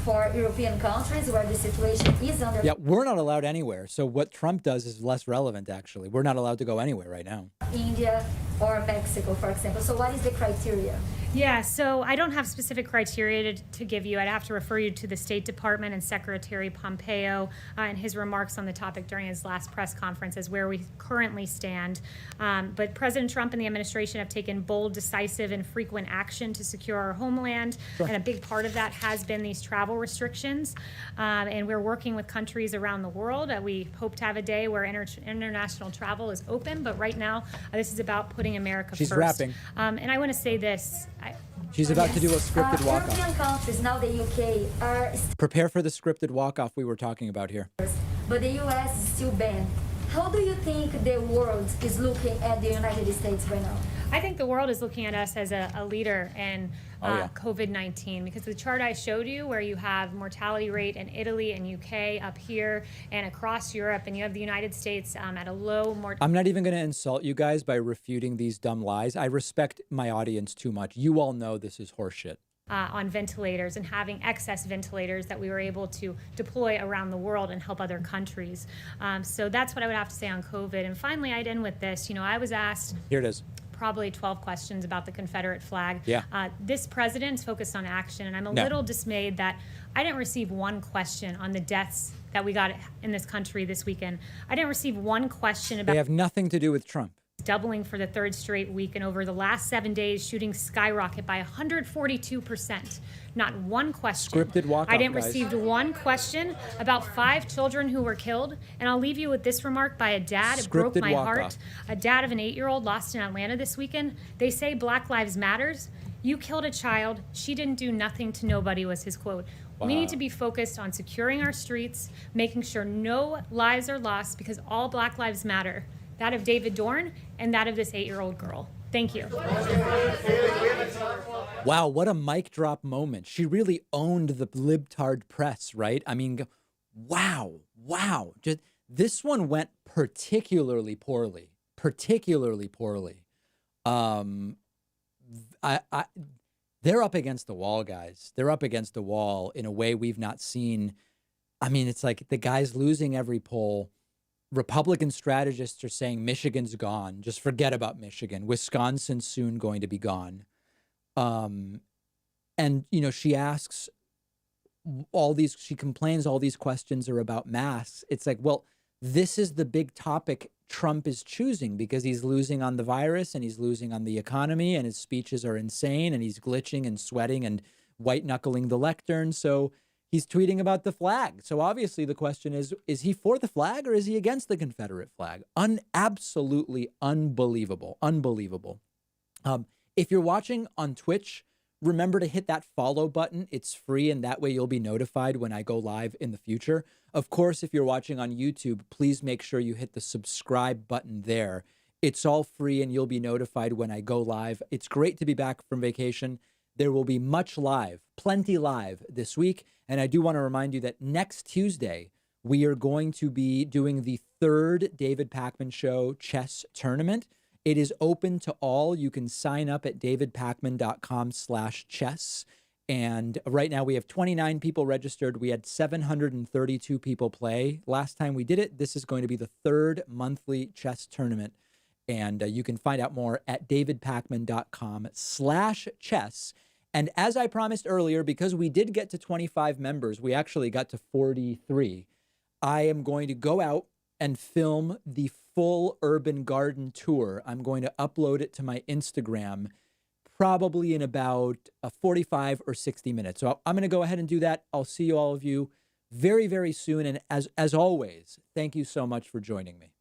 for European countries where the situation is under. Yeah, we're not allowed anywhere. So what Trump does is less relevant, actually. We're not allowed to go anywhere right now. India or Mexico, for example. So what is the criteria? Yeah, so I don't have specific criteria to give you. I'd have to refer you to the State Department and Secretary Pompeo and his remarks on the topic during his last press conference as where we currently stand. But President Trump and the administration have taken bold, decisive, and frequent action to secure our homeland. And a big part of that has been these travel restrictions. And we're working with countries around the world. We hope to have a day where international travel is open. But right now, this is about putting America first. She's wrapping. And I want to say this. She's about to do a scripted walk-off. European countries, now the UK, are. Prepare for the scripted walk-off we were talking about here. But the US is still banned. How do you think the world is looking at the United States right now? I think the world is looking at us as a leader in COVID-19 because the chart I showed you where you have mortality rate in Italy and UK up here and across Europe, and you have the United States at a low mortality. I'm not even going to insult you guys by refuting these dumb lies. I respect my audience too much. You all know this is horseshit. On ventilators and having excess ventilators that we were able to deploy around the world and help other countries. So that's what I would have to say on COVID. And finally, I'd end with this. You know, I was asked. Here it is. Probably 12 questions about the Confederate flag. Yeah. This president's focused on action, and I'm a little dismayed that I didn't receive one question on the deaths that we got in this country this weekend. I didn't receive one question about. They have nothing to do with Trump. doubling for the third straight week, and over the last 7 days, shooting skyrocket by 142%. Not one question. Scripted walk-off, I didn't guys. receive one question about 5 children who were killed. And I'll leave you with this remark by a dad. It broke Scripted my walk-off. heart. A dad of an 8-year-old lost in Atlanta this weekend. They say Black Lives Matters. You killed a child. She didn't do nothing to nobody, was his quote. We need to be focused on securing our streets, making sure no lives are lost, because all Black lives matter. That of David Dorn and that of this 8-year-old girl. Thank you. Wow, what a mic drop moment. She really owned the libtard press, right? I mean, wow. Just, this one went particularly poorly. They're up against the wall, guys. They're up against the wall in a way we've not seen. I mean, it's like the guy's losing every poll. Republican strategists are saying Michigan's gone. Just forget about Michigan. Wisconsin's soon going to be gone. And, you know, she asks she complains all these questions are about masks. It's like, well, this is the big topic Trump is choosing because he's losing on the virus and he's losing on the economy and his speeches are insane and he's glitching and sweating and white knuckling the lectern. So he's tweeting about the flag. So obviously the question is he for the flag or is he against the Confederate flag? Absolutely unbelievable. If you're watching on Twitch, remember to hit that follow button. It's free, and that way you'll be notified when I go live in the future. Of course, if you're watching on YouTube, please make sure you hit the subscribe button there. It's all free, and you'll be notified when I go live. It's great to be back from vacation. There will be plenty live this week. And I do want to remind you that next Tuesday, we are going to be doing the 3rd David Pakman Show chess tournament. It is open to all. You can sign up at davidpakman.com/chess. And right now we have 29 people registered. We had 732 people play last time we did it. This is going to be the 3rd monthly chess tournament. And you can find out more at davidpakman.com/chess. And as I promised earlier, because we did get to 25 members, we actually got to 43. I am going to go out and film the full urban garden tour. I'm going to upload it to my Instagram probably in about 45 or 60 minutes. So I'm going to go ahead and do that. I'll see all of you very, very soon. And as always, thank you so much for joining me.